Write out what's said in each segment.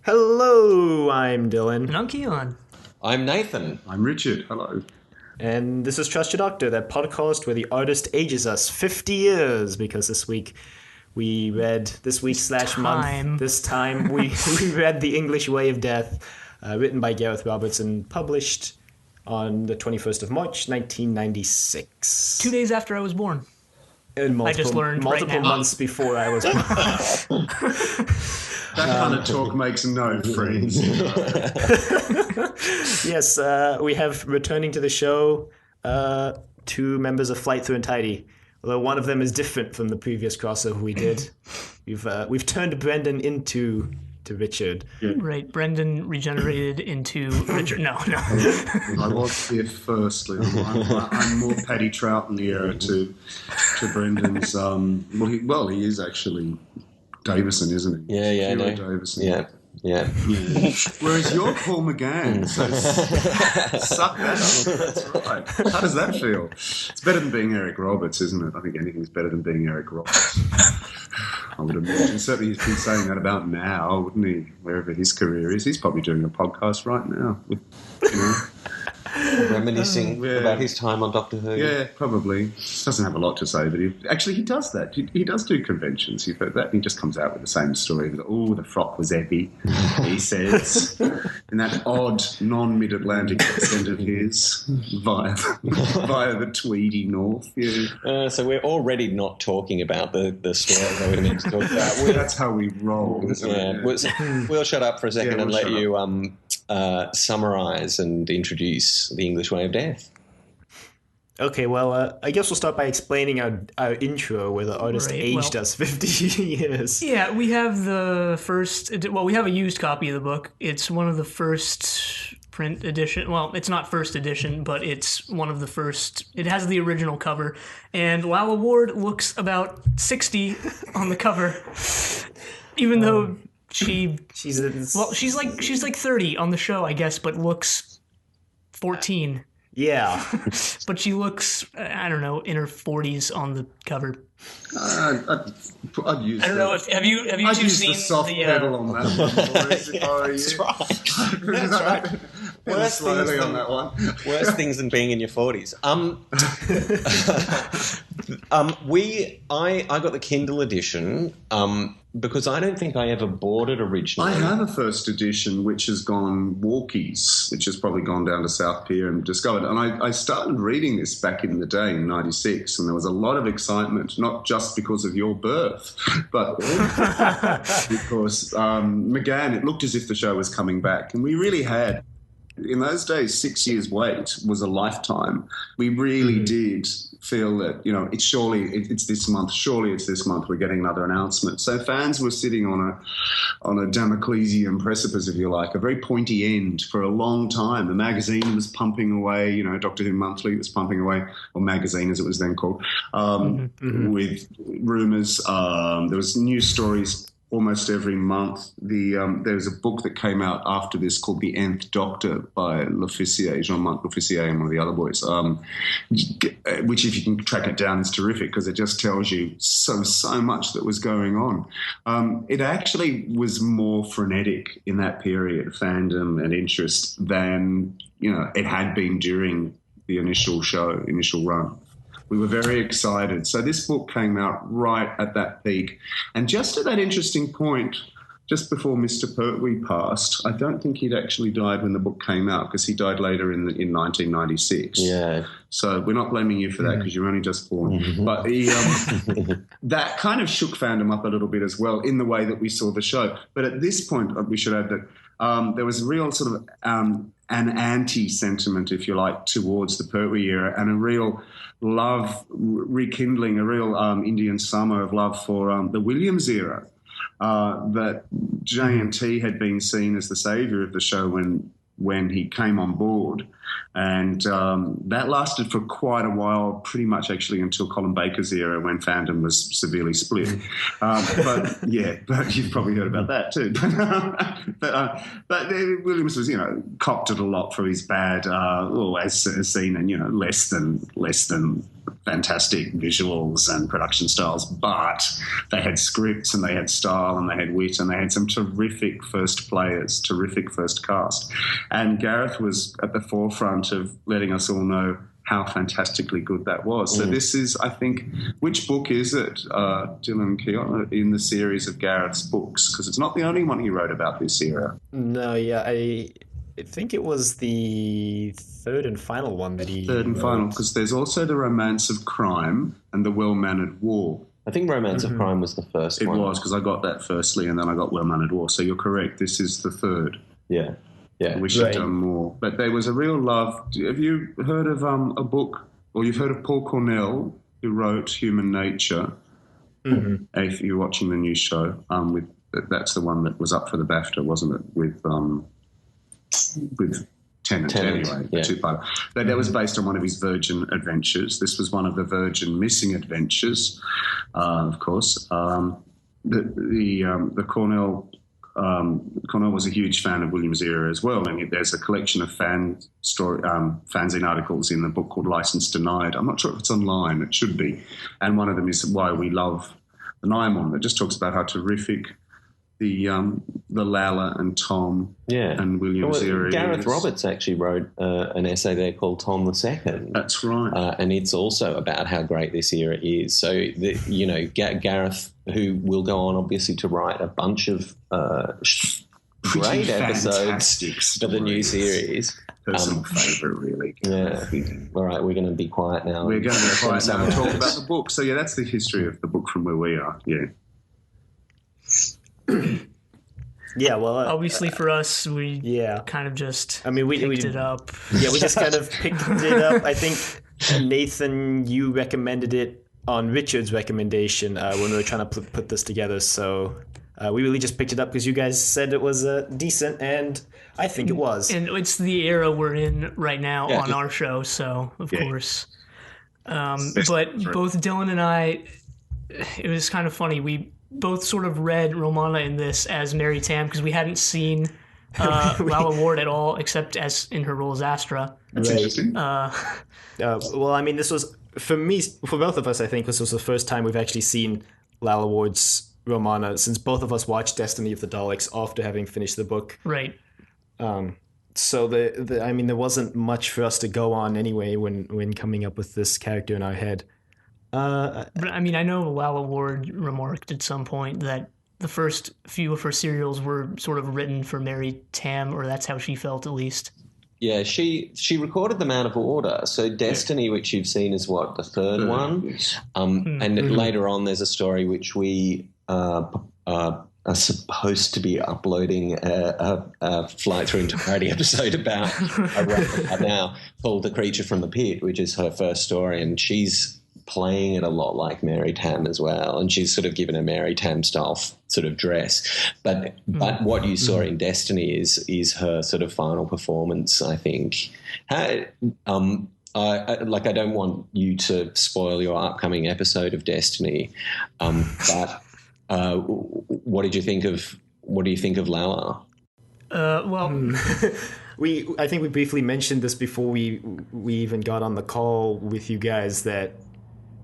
Hello, I'm Dylan. And I'm Keelan. I'm Nathan. I'm Richard. Hello. And this is Trust Your Doctor, that podcast where the artist ages us 50 years, because this week we read, this week slash month, this time we read The English Way of Death, written by Gareth Roberts and published on the 21st of March, 1996. 2 days after I was born. And I just learned multiple months before I was born. That kind of talk makes no friends. Yes, we have returning to the show two members of Flight Through and Tidy. Although one of them is different from the previous crossover we did. We've turned Brendan into Richard. Yeah. Right, Brendan regenerated into Richard. No. I was here firstly. I'm more Paddy Trout in the era to Brendan's. He is actually Davison, isn't he? Yeah, no. Davison. Yeah. Whereas you're Paul McGann, so suck that up. That's right. How does that feel? It's better than being Eric Roberts, isn't it? I think anything's better than being Eric Roberts. I would imagine. Certainly he's been saying that about now, wouldn't he? Wherever his career is. He's probably doing a podcast right now. With, reminiscing about his time on Doctor Who. Yeah, probably. Doesn't have a lot to say, but he does that. He does do conventions. You've heard that. And he just comes out with the same story. Oh, the frock was heavy, he says, in that odd non-mid-Atlantic accent of his via the Tweedy North. Yeah. So we're already not talking about the story that we're meant to talk about. That's how we roll. We'll shut up for a second and let you summarise and introduce The English Way of Death. Okay, well, I guess we'll start by explaining our intro, where the artist aged us 50 years. Yeah, we have we have a used copy of the book. It's one of the first print edition. Well, it's not first edition, but it's one of the first. It has the original cover, and Lala Ward looks about 60 on the cover, even though she's like 30 on the show, I guess, but looks 14. Yeah. But she looks, I don't know, in her 40s on the cover. I'd use. I don't know. Have you two seen the soft pedal on that one? That's right. That's right. Worse slowly on that one. Worse things than being in your 40s. I got the Kindle edition. Because I don't think I ever bought it originally. I have a first edition which has gone walkies, which has probably gone down to South Pier and discovered. And I started reading this back in the day in '96, and there was a lot of excitement, not just because of your birth, but because McGann, it looked as if the show was coming back. And we really had. In those days, 6 years wait was a lifetime. We really did feel that, it's this month. Surely it's this month we're getting another announcement. So fans were sitting on a Damoclesian precipice, if you like, a very pointy end for a long time. The magazine was pumping away, Doctor Who Monthly was pumping away, or magazine as it was then called, with rumours. There was news stories almost every month. There's a book that came out after this called The Nth Doctor by Jean-Marc Lofficier and one of the other boys, which if you can track it down is terrific because it just tells you so much that was going on. It actually was more frenetic in that period, fandom and interest, than it had been during the initial run. We were very excited. So this book came out right at that peak. And just at that interesting point, just before Mr. Pertwee passed, I don't think he'd actually died when the book came out because he died later in 1996. Yeah. So we're not blaming you for that because you're only just born. Mm-hmm. But that kind of shook fandom up a little bit as well in the way that we saw the show. But at this point, we should add that there was a real sort of an anti-sentiment, if you like, towards the Pertwee era and a real love, rekindling a real Indian summer of love for the Williams era. That JNT had been seen as the saviour of the show when he came on board. And that lasted for quite a while, pretty much actually until Colin Baker's era when fandom was severely split. But you've probably heard about that too. But Williams was, copped it a lot for his bad, as seen in, less than fantastic visuals and production styles, but they had scripts and they had style and they had wit and they had some terrific first players, terrific first cast. And Gareth was at the forefront of letting us all know how fantastically good that was. So this is, I think, which book is it, Dylan Keogh, in the series of Gareth's books? Because it's not the only one he wrote about this era. No, yeah, I think it was the third and final one that he Third and wrote. final, because there's also The Romance of Crime and The Well-Mannered War. I think Romance of Crime was the first one. It was, because I got that firstly and then I got Well-Mannered War. So you're correct, this is the third. Yeah. I wish I'd done more. But there was a real love. Have you heard of a book, or you've heard of Paul Cornell, who wrote Human Nature? Mm-hmm. If you're watching the new show, that's the one that was up for the BAFTA, wasn't it? With Tennant anyway, yeah. Two-part. But that was based on one of his Virgin adventures. This was one of the Virgin missing adventures, of course. The Cornell was a huge fan of William's era as well, and there's a collection of fanzine articles in the book called License Denied. I'm not sure if it's online. It should be. And one of them is Why We Love the Nymon. That just talks about how terrific the Lalla and Tom and William's era Gareth is. Roberts Roberts actually wrote an essay there called Tom II. That's right. And it's also about how great this era is. So, Gareth, who will go on obviously to write a bunch of great episodes for the new series. Personal favourite, really. Yeah. All right, we're going to be quiet now. We're going to be quiet now and talk about the book. So, yeah, that's the history of the book from where we are. Yeah. Yeah, well, obviously for us, we kind of just picked it up. Yeah, we just kind of picked it up. I think, Nathan, you recommended it on Richard's recommendation when we were trying to put this together. So we really just picked it up because you guys said it was decent, and I think it was. And it's the era we're in right now on our show, so of course. But both Dylan and I, it was kind of funny. We both sort of read Romana in this as Mary Tam because we hadn't seen Lalla Ward at all, except as in her role as Astra. That's interesting. Well, I mean, this was, for me, for both of us, I think this was the first time we've actually seen Lalla Ward's Romana since both of us watched Destiny of the Daleks after having finished the book. Right. So I mean, there wasn't much for us to go on anyway when coming up with this character in our head. But I mean, I know Lalla Ward remarked at some point that the first few of her serials were sort of written for Mary Tam, or that's how she felt at least. Yeah, she recorded them out of order. So Destiny, which you've seen, is what, the third one? Yes. And later on there's a story which we are supposed to be uploading a Flight Through Entirety episode about now, called The Creature from the Pit, which is her first story, and she's playing it a lot like Mary Tam as well, and she's sort of given a Mary Tam style sort of dress. But what you saw in Destiny is her sort of final performance, I think. I don't want you to spoil your upcoming episode of Destiny, but what do you think of Lalla? I think we briefly mentioned this before we even got on the call with you guys that,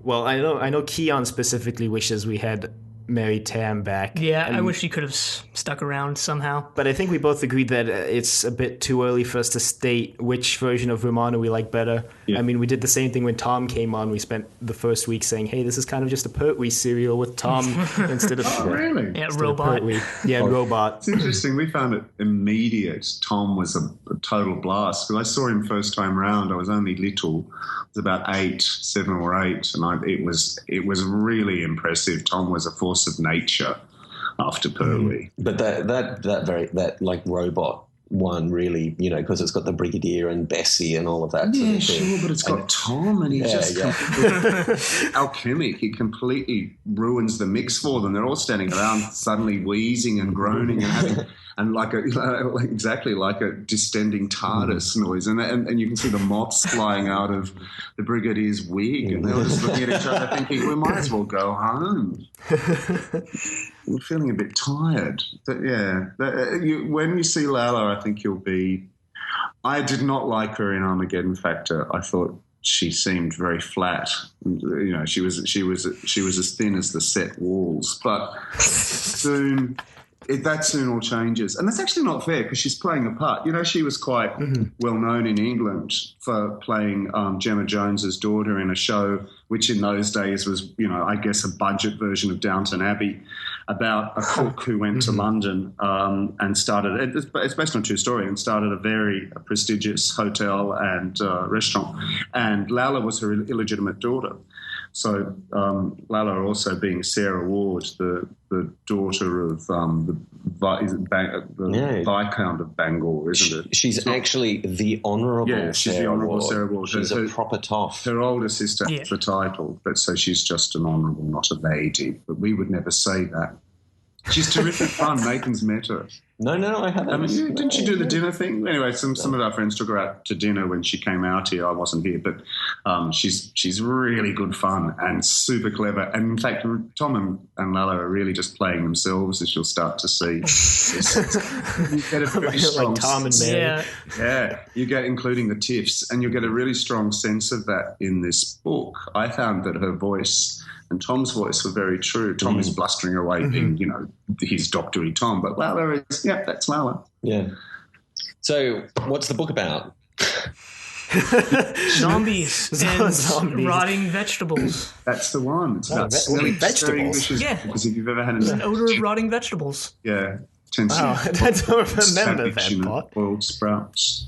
well, I know Keon specifically wishes we had Mary Tam back. Yeah, I wish she could have stuck around somehow. But I think we both agreed that it's a bit too early for us to state which version of Romana we like better. Yeah. I mean, we did the same thing when Tom came on. We spent the first week saying, hey, this is kind of just a Pertwee serial with Tom instead of... Oh, really? Yeah, Robot. Robot. It's interesting. We found it immediate. Tom was a total blast. Because I saw him first time round. I was only little. I was about 7 or 8. And it was really impressive. Tom was a force of nature after Pertwee. But that like Robot one really, because it's got the Brigadier and Bessie and all of that sort of thing. Sure, but it's got Tom, and he's just alchemic. He completely ruins the mix for them. They're all standing around suddenly wheezing and groaning and having and exactly like a distending TARDIS noise, and you can see the moths flying out of the Brigadier's wig, and they're all just looking at each other thinking, we might as well go home. I'm feeling a bit tired. But when you see Lalla, I think you'll be... I did not like her in Armageddon Factor. I thought she seemed very flat. You know, she was as thin as the set walls. But soon that soon all changes, and that's actually not fair because she's playing a part. You know, she was quite well known in England for playing Gemma Jones's daughter in a show which in those days was, you know, I guess a budget version of Downton Abbey, about a cook who went to London and started. It's based on a true story, and started a very prestigious hotel and restaurant. And Lala was her illegitimate daughter. So Lala also being Sarah Ward, the daughter of the Viscount of Bangor, isn't it? She's actually the Honourable Sarah Ward. She's a proper toff. Her older sister has the title, but so she's just an honourable, not a lady. But we would never say that. She's terrific fun. Nathan's met her. No, I haven't. Didn't she do the dinner thing? Anyway, some of our friends took her out to dinner when she came out here. I wasn't here, but she's really good fun and super clever. And in fact, Tom and Lala are really just playing themselves, as you'll start to see. You get a very strong like Tom and Mary. Yeah, you get, including the tiffs, and you get a really strong sense of that in this book. I found that her voice and Tom's voice were very true. Tom is blustering away, being, you know, his doctory Tom, but Lala is, that's Lala. Yeah. So, what's the book about? Zombies and rotting vegetables. That's the one. It's about smelling vegetables. Yeah. Because if you've ever had an odor of rotting vegetables. Yeah. Wow, I don't remember that part. Boiled sprouts.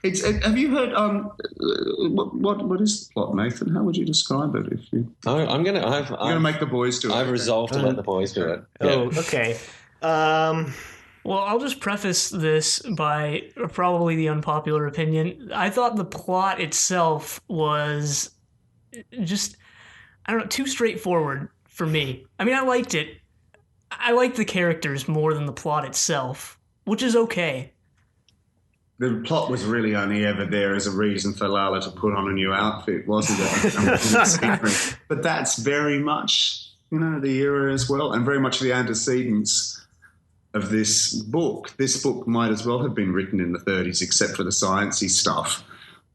Have you heard? What is the plot, Nathan? How would you describe it? If you? I'm gonna make the boys do it. I've resolved to let the boys do it. Yeah. Oh, okay. Well, I'll just preface this by probably the unpopular opinion. I thought the plot itself was just, I don't know, too straightforward for me. I mean, I liked it. I liked the characters more than the plot itself, which is okay. The plot was really only ever there as a reason for Lala to put on a new outfit, wasn't it? But that's very much, you know, the era as well, and very much the antecedents of this book. This book might as well have been written in the 30s, except for the sciencey stuff,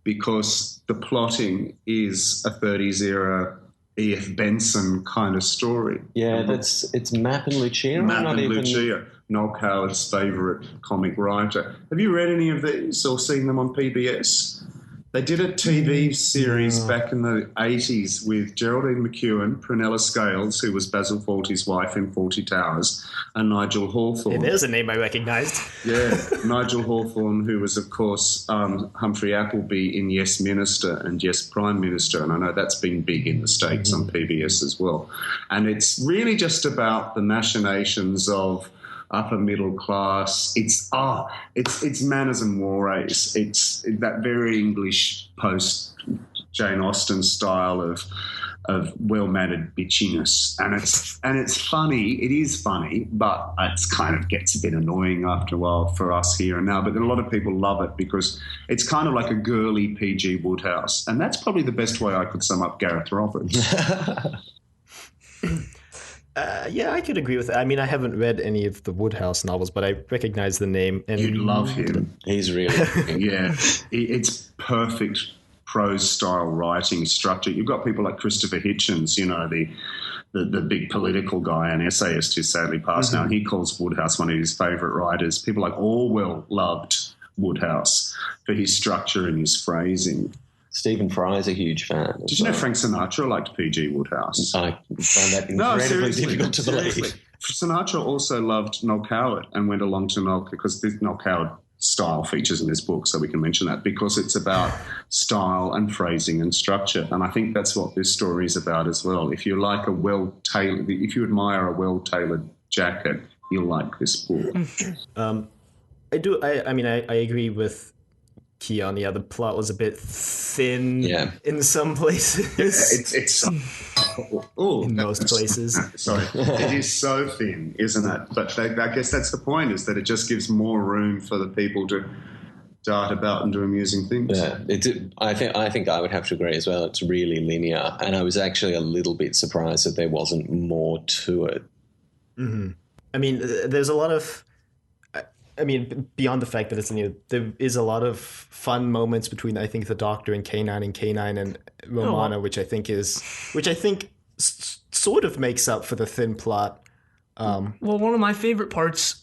because the plotting is a 30s era E.F. Benson kind of story. Yeah, it's Mapp and Lucia. Lucia, Noel Coward's favourite comic writer. Have you read any of these or seen them on PBS? They did a TV series back in the 80s with Geraldine McEwen, Prunella Scales, who was Basil Fawlty's wife in Fawlty Towers, and Nigel Hawthorne. Yeah, there's a name I recognised. Yeah, Nigel Hawthorne, who was, of course, Humphrey Appleby in Yes Minister and Yes Prime Minister, and I know that's been big in the States on PBS as well. And it's really just about the machinations of upper middle class. It's manners and mores. It's that very English post Jane Austen style of well-mannered bitchiness, and it's funny. It is funny, but it's kind of gets a bit annoying after a while for us here and now. But a lot of people love it because it's kind of like a girly P.G. Wodehouse, and that's probably the best way I could sum up Gareth Roberts. Yeah, I could agree with that. I mean, I haven't read any of the Wodehouse novels, but I recognize the name. And you'd love him. He's really yeah. It's perfect prose-style writing structure. You've got people like Christopher Hitchens, you know, the big political guy and essayist who sadly passed now. He calls Wodehouse one of his favourite writers. People like Orwell loved Wodehouse for his structure and his phrasing. Stephen Fry's a huge fan. Did you know Frank Sinatra liked P.G. Wodehouse? I find that incredibly difficult to believe. Seriously. Sinatra also loved Noel Coward and went along to Noel, because this Noel Coward style features in this book, so we can mention that, because it's about style and phrasing and structure. And I think that's what this story is about as well. If you like if you admire a well-tailored jacket, you'll like this book. I do. I mean, I agree with Keon. Yeah, the plot was a bit thin in some places. It's in most places. Sorry, it is so thin, isn't it? But I guess that's the point, is that it just gives more room for the people to dart about and do amusing things. Yeah, I think I would have to agree as well. It's really linear, and I was actually a little bit surprised that there wasn't more to it. I mean, there's a lot of. I mean, beyond the fact that it's there is a lot of fun moments between, I think, the Doctor and K9 and Romana, which I think sort of makes up for the thin plot. Well, one of my favorite parts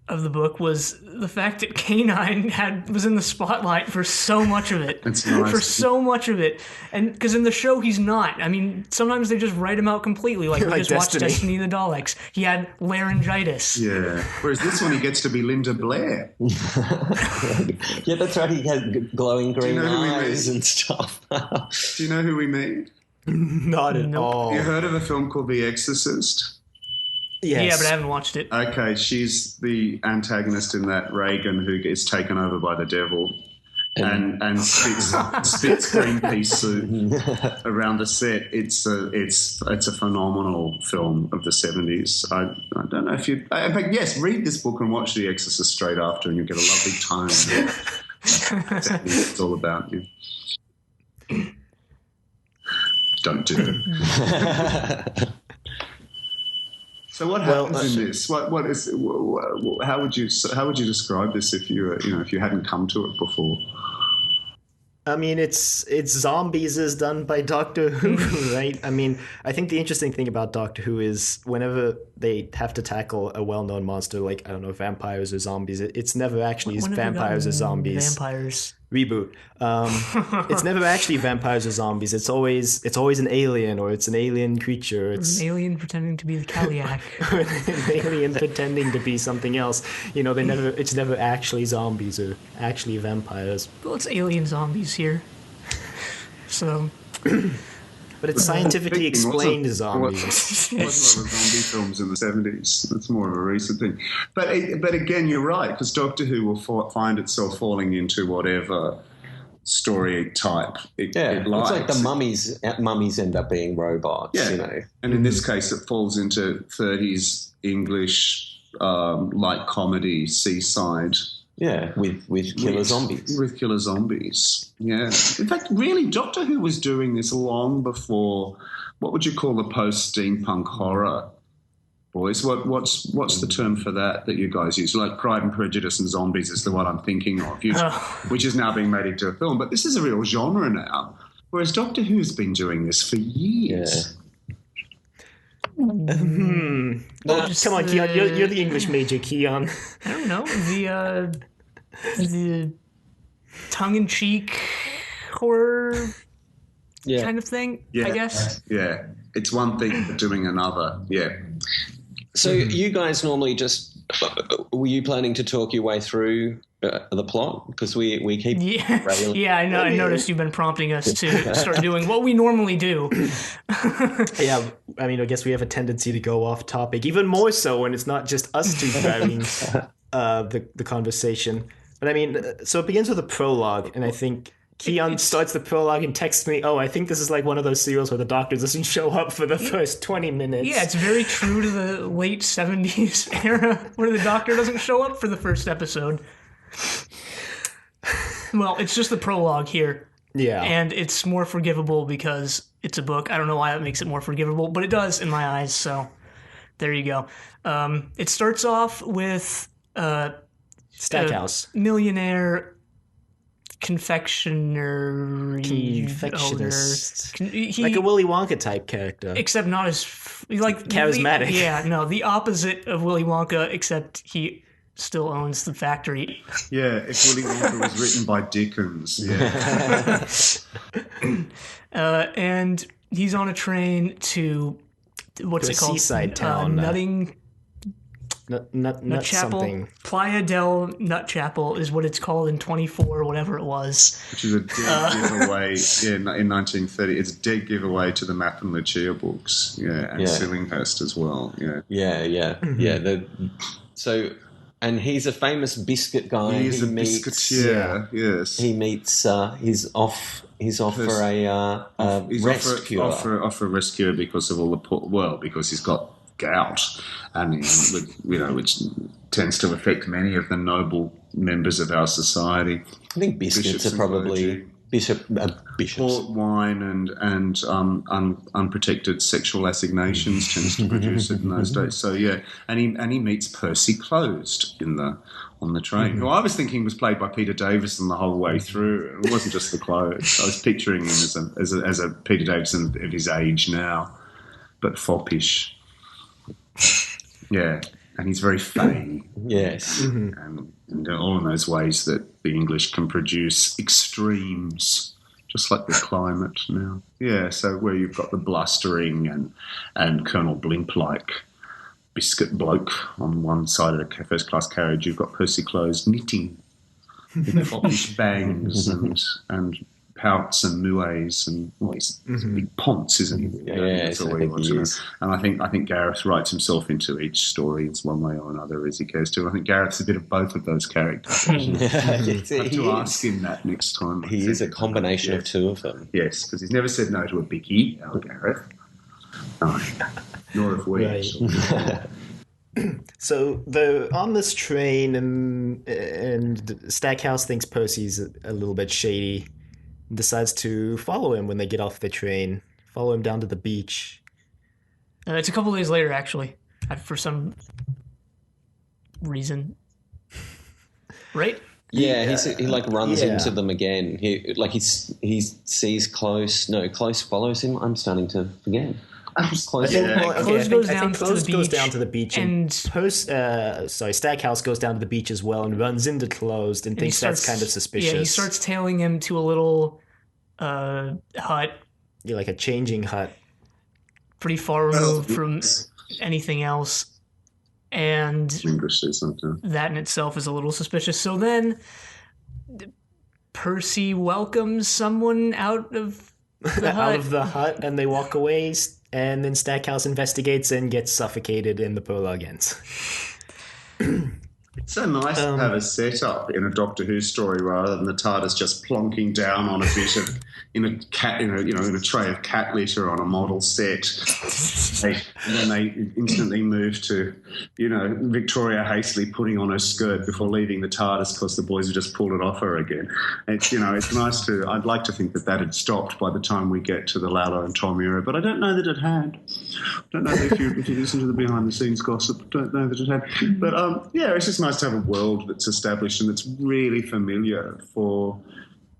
of the book was the fact that K9 was in the spotlight for so much of it. It's nice. For so much of it. And because in the show he's not. I mean, sometimes they just write him out completely. Like, we just watched Destiny of the Daleks. He had laryngitis. Yeah. Whereas this one he gets to be Linda Blair. Yeah, that's right. He had glowing green eyes and stuff. Do you know who we meet? Not at all. You heard of a film called The Exorcist? Yes. Yeah, but I haven't watched it. Okay, she's the antagonist in that, Reagan, who gets taken over by the devil and spits green pea soup around the set. It's a phenomenal film of the 70s. I don't know if you... In fact, yes, read this book and watch The Exorcist straight after and you'll get a lovely tone. It's all about you. Don't do it. So what happens in this? What is? How would you describe this if you hadn't come to it before? I mean, it's zombies is done by Doctor Who, right? I mean, I think the interesting thing about Doctor Who is whenever they have to tackle a well-known monster, like, I don't know, vampires or zombies, it's never actually vampires or zombies. Vampires. Reboot. It's never actually vampires or zombies. It's always an alien, or it's an alien creature. It's an alien pretending to be the Kaliak. an alien pretending to be something else. It's never actually zombies or actually vampires. Well, it's alien zombies here. So. But it's scientifically explained as zombies. Wasn't a lot of zombie films in the 70s. That's more of a recent thing. But again, you're right, because Doctor Who will find itself falling into whatever story type it likes. It's like the mummies end up being robots, And in this case, it falls into 30s English light comedy, seaside. Yeah, with killer zombies. With killer zombies, yeah. In fact, really, Doctor Who was doing this long before, what would you call the post-steampunk horror, boys? What's the term for that you guys use? Like Pride and Prejudice and zombies is the one I'm thinking of, which is now being made into a film. But this is a real genre now, whereas Doctor Who's been doing this for years. Yeah. Come on, Keon. You're the English major, Keon. I don't know. The tongue-in-cheek horror kind of thing, I guess. Yeah. It's one thing for doing another. Yeah. So you guys normally were you planning to talk your way through the plot? Because we keep... Yeah, I know. I noticed you've been prompting us to start doing what we normally do. Yeah, I mean, I guess we have a tendency to go off topic, even more so when it's not just us two driving the conversation. But I mean, so it begins with a prologue, and I think Keon starts the prologue and texts me, I think this is like one of those serials where the Doctor doesn't show up for the first 20 minutes. Yeah, it's very true to the late 70s era where the Doctor doesn't show up for the first episode. Well, it's just the prologue here. Yeah. And it's more forgivable because it's a book. I don't know why that makes it more forgivable, but it does in my eyes, so there you go. It starts off with Stackhouse. Millionaire confectionist. Like a Willy Wonka type character. Except not as... like charismatic. The opposite of Willy Wonka, except he still owns the factory. Yeah, if Willy Wonka was written by Dickens. Yeah. And he's on a train to... what's it called? Seaside town. Nutting... Nut Chapel, something. Playa del Nut Chapel is what it's called in 24, whatever it was. Which is a dead giveaway in 1930. It's a dead giveaway to the Mapp and Lucia books, and Sillinghurst as well. Yeah. And he's a famous biscuit guy. He's a biscuitier. Yes, he meets. He's off for a rest cure. Off for a rest cure because of all the because he's got gout, and which tends to affect many of the noble members of our society. I think biscuits are probably bishops. Port wine and unprotected sexual assignations tends to produce it in those days. So yeah, and he meets Percy closed on the train, who I was thinking was played by Peter Davison the whole way through. It wasn't just the clothes. I was picturing him as a Peter Davison of his age now, but foppish. Yeah, and he's very fey. Yes. And all in those ways that the English can produce extremes, just like the climate now. Yeah, so where you've got the blustering and Colonel Blimp-like biscuit bloke on one side of the first-class carriage, you've got Percy Close knitting with foppish bangs and pouts and muets and he's a big ponce, isn't he? Yes, I think he is. And I think Gareth writes himself into each story in one way or another as he cares to. I think Gareth's a bit of both of those characters. Yes, I have to ask him that next time. He is a combination of two of them. Yes, because he's never said no to a biggie, our Gareth. No, nor have we. Right. So they're on this train, and Stackhouse thinks Percy's a little bit shady, and decides to follow him when they get off the train. Follow him down to the beach. It's a couple days later, actually, for some reason. Right? Yeah, he like runs into them again. He sees Close. No, Close follows him. I'm starting to forget. Close goes down to the beach, and Stackhouse goes down to the beach as well and runs into Closed and thinks that's kind of suspicious. Yeah, he starts tailing him to a little hut. Yeah, like a changing hut. Pretty far removed from anything else. And that in itself is a little suspicious. So then Percy welcomes someone out of the hut. And they walk away, and then Stackhouse investigates and gets suffocated, and the prologue ends. It's so nice to have a setup in a Doctor Who story rather than the TARDIS just plonking down on a bit of in a tray of cat litter on a model set. And then they instantly move to, Victoria hastily putting on her skirt before leaving the TARDIS because the boys have just pulled it off her again. It's nice to. I'd like to think that had stopped by the time we get to the Lalo and Tom era, but I don't know that it had. I don't know if you listen to the behind the scenes gossip. I don't know that it had. But it's just nice to have a world that's established and that's really familiar for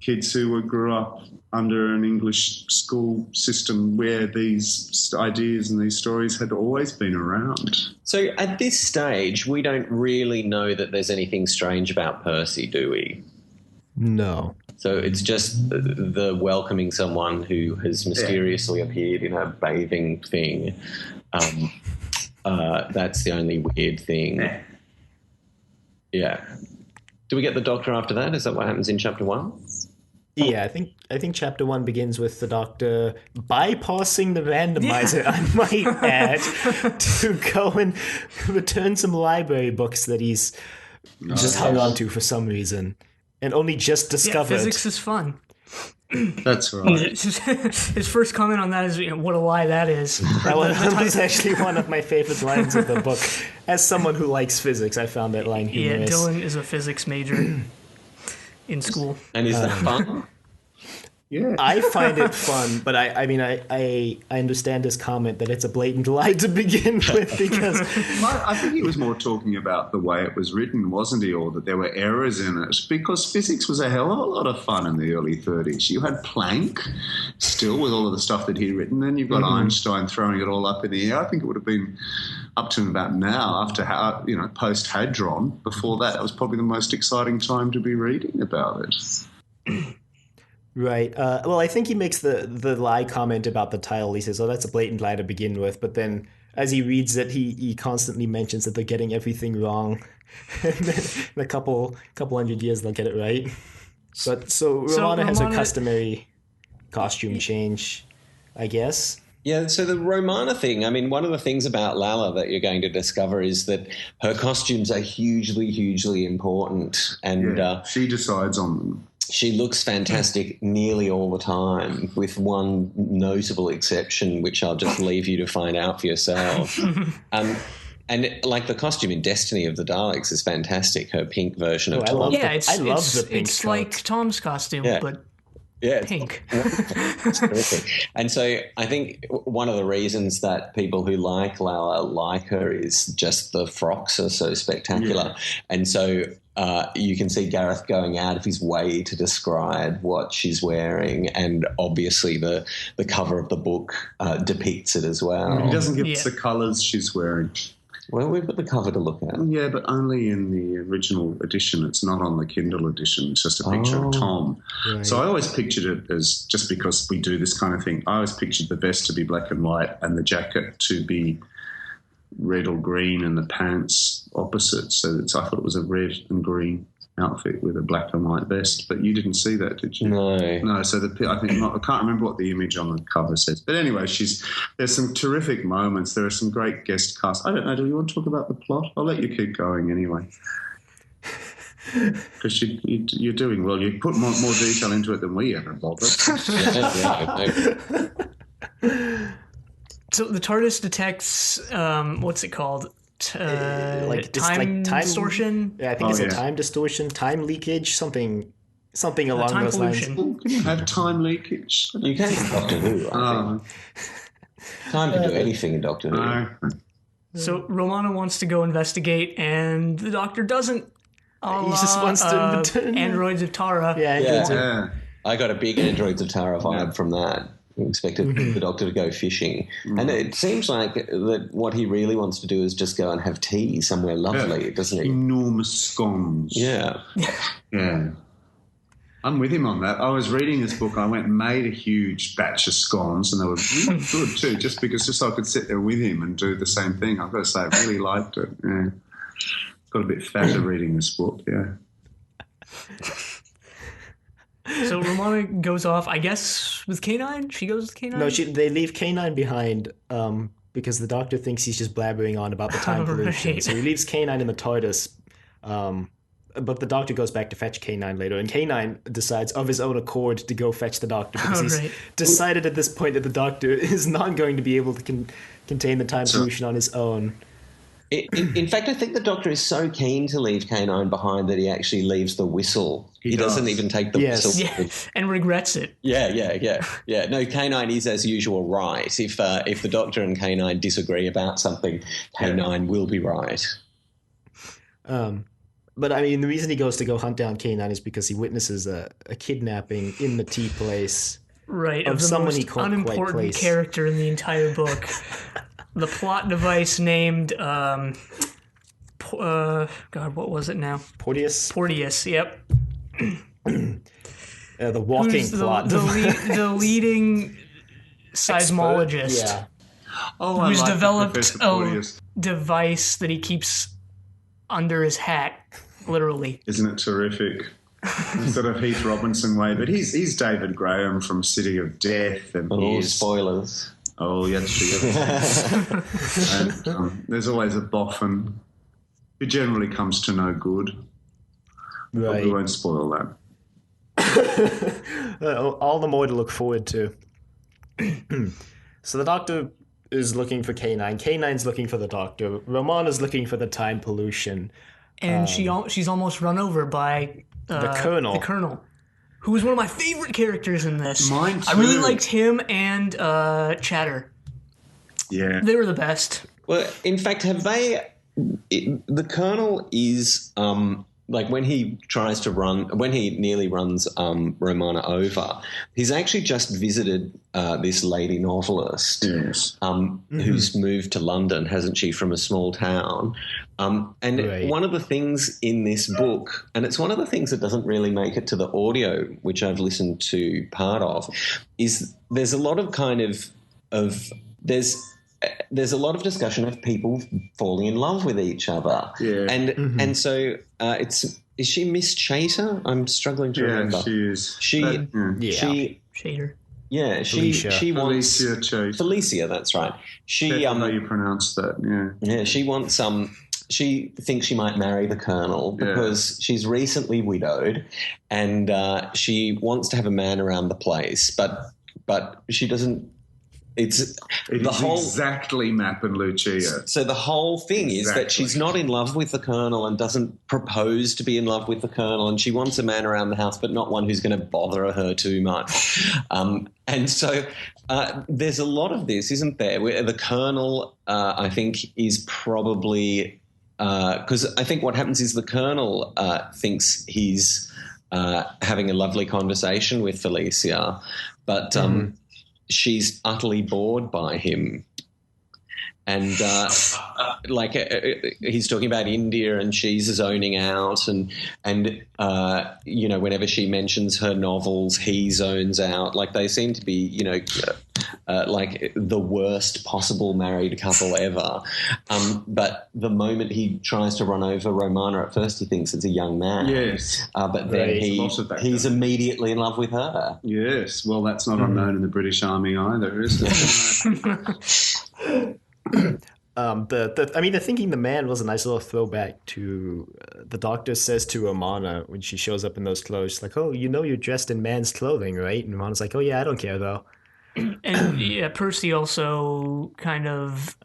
kids who grew up under an English school system where these ideas and these stories had always been around. So at this stage, we don't really know that there's anything strange about Percy, do we? No. So it's just the welcoming someone who has mysteriously appeared in a bathing thing. That's the only weird thing. Yeah. Do we get the Doctor after that? Is that what happens in Chapter 1? Yeah, I think Chapter 1 begins with the Doctor bypassing the randomizer, I might add, to go and return some library books that he's just hung on to for some reason and only just discovered. Yeah, physics is fun. That's right. His first comment on that is, what a lie that is. That was actually one of my favorite lines of the book. As someone who likes physics, I found that line humorous. Yeah, Dylan is a physics major in school. And is that fun? Yeah. I find it fun, but I understand his comment that it's a blatant lie to begin with because I think he was more talking about the way it was written, wasn't he, or that there were errors in it, because physics was a hell of a lot of fun in the early 30s. You had Planck still with all of the stuff that he'd written, then you've got Einstein throwing it all up in the air. I think it would have been up to about now, after post Hadron. Before that was probably the most exciting time to be reading about it. Right. Well, I think he makes the lie comment about the title. He says, "Oh, that's a blatant lie to begin with." But then, as he reads it, he constantly mentions that they're getting everything wrong, and then in a couple hundred years they'll get it right. But so Romana has her customary costume change, I guess. Yeah, so the Romana thing, I mean, one of the things about Lala that you're going to discover is that her costumes are hugely, hugely important. And she decides on them. She looks fantastic nearly all the time, with one notable exception, which I'll just leave you to find out for yourself. And like the costume in Destiny of the Daleks is fantastic, her pink version of Tom. I love the pink. It's like Tom's costume, but Yeah, pink. It's terrific. And so I think one of the reasons that people who like Lala like her is just the frocks are so spectacular. Yeah. And so you can see Gareth going out of his way to describe what she's wearing, and obviously the cover of the book depicts it as well. He doesn't give us the colours she's wearing. Well, we've got the cover to look at. Yeah, but only in the original edition. It's not on the Kindle edition. It's just a picture of Tom. Right. So I always pictured it as, just because we do this kind of thing, I always pictured the vest to be black and white and the jacket to be red or green and the pants opposite. So I thought it was a red and green outfit with a black and white vest, but you didn't see that, did you? No. So I can't remember what the image on the cover says, but anyway, there's some terrific moments. There are some great guest casts. I don't know. Do you want to talk about the plot? I'll let you keep going anyway, because you're doing well. You put more detail into it than we ever bothered. So the TARDIS detects what's it called? Time distortion. Yeah, I think it's time distortion, time leakage, something along those pollution. lines. Can you have time leakage? You can in Doctor Who. Time to do anything in Doctor Who. So Romana wants to go investigate, and the Doctor doesn't. He just wants to Androids of Tara. Yeah. I got a big Androids of Tara vibe from that. I expected the Doctor to go fishing. And it seems like that what he really wants to do is just go and have tea somewhere lovely, doesn't he? Enormous scones. Yeah. I'm with him on that. I was reading this book. I went and made a huge batch of scones, and they were really good too, just so I could sit there with him and do the same thing. I've got to say, I really liked it. Yeah. Got a bit fatter reading this book, yeah. So Romana goes off, I guess, with K9? She goes with K9? No, they leave K9 behind because the Doctor thinks he's just blabbering on about the time pollution. Right. So he leaves K9 in the TARDIS, but the Doctor goes back to fetch K9 later, and K9 decides of his own accord to go fetch the Doctor because he's decided at this point that the Doctor is not going to be able to contain the time pollution on his own. In fact, I think the Doctor is so keen to leave K9 behind that he actually leaves the whistle. He doesn't even take the whistle. Yeah, and regrets it. Yeah. No, K9 is, as usual, right. If the Doctor and K9 disagree about something, K9 will be right. But, I mean, the reason he goes to go hunt down K9 is because he witnesses a kidnapping in the tea place. Right, of the most unimportant character in the entire book. The plot device named, God, what was it now? Porteous, yep. The walking plot device. The leading seismologist. Yeah. Who's developed a device that he keeps under his hat, literally. Isn't it terrific? Instead of Heath Robinson way, but he's David Graham from City of Death. And spoilers. Oh, yeah, that's true. And there's always a boffin who generally comes to no good. Right. We won't spoil that. All the more to look forward to. So the Doctor is looking for K9. K9's looking for the Doctor. Romana's looking for the time pollution. And she's almost run over by the Colonel. The Colonel. Who was one of my favorite characters in this. Mine too. I really liked him and Chatter. Yeah. They were the best. Well, in fact, the Colonel is, when he nearly runs Romana over, he's actually just visited this lady novelist who's moved to London, hasn't she, from a small town. One of the things in this book, and it's one of the things that doesn't really make it to the audio, which I've listened to part of, is there's a lot of there's a lot of discussion of people falling in love with each other. Yeah. And so is she Miss Chater? I'm struggling to remember. Yeah, she is. Chater. Yeah, she wants Felicia, that's right. How you pronounce that? Yeah. Yeah, she wants she thinks she might marry the Colonel because she's recently widowed, and she wants to have a man around the place, but she doesn't It's the whole exactly Map and Lucia. So the whole thing is that she's not in love with the Colonel and doesn't propose to be in love with the Colonel, and she wants a man around the house, but not one who's going to bother her too much. And so there's a lot of this, isn't there? Where the Colonel, I think, is probably because I think what happens is the Colonel thinks he's having a lovely conversation with Felicia, but she's utterly bored by him. And he's talking about India and she's zoning out and whenever she mentions her novels, he zones out. Like they seem to be, like the worst possible married couple ever. But the moment he tries to run over Romana, at first he thinks it's a young man. Yes. But then he's immediately in love with her. Yes. Well, that's not unknown in the British Army either, is it? The thinking the man was a nice little throwback to the Doctor says to Romana when she shows up in those clothes, like, oh, you're dressed in man's clothing, right? And Romana's like, oh yeah, I don't care though. And Percy also kind of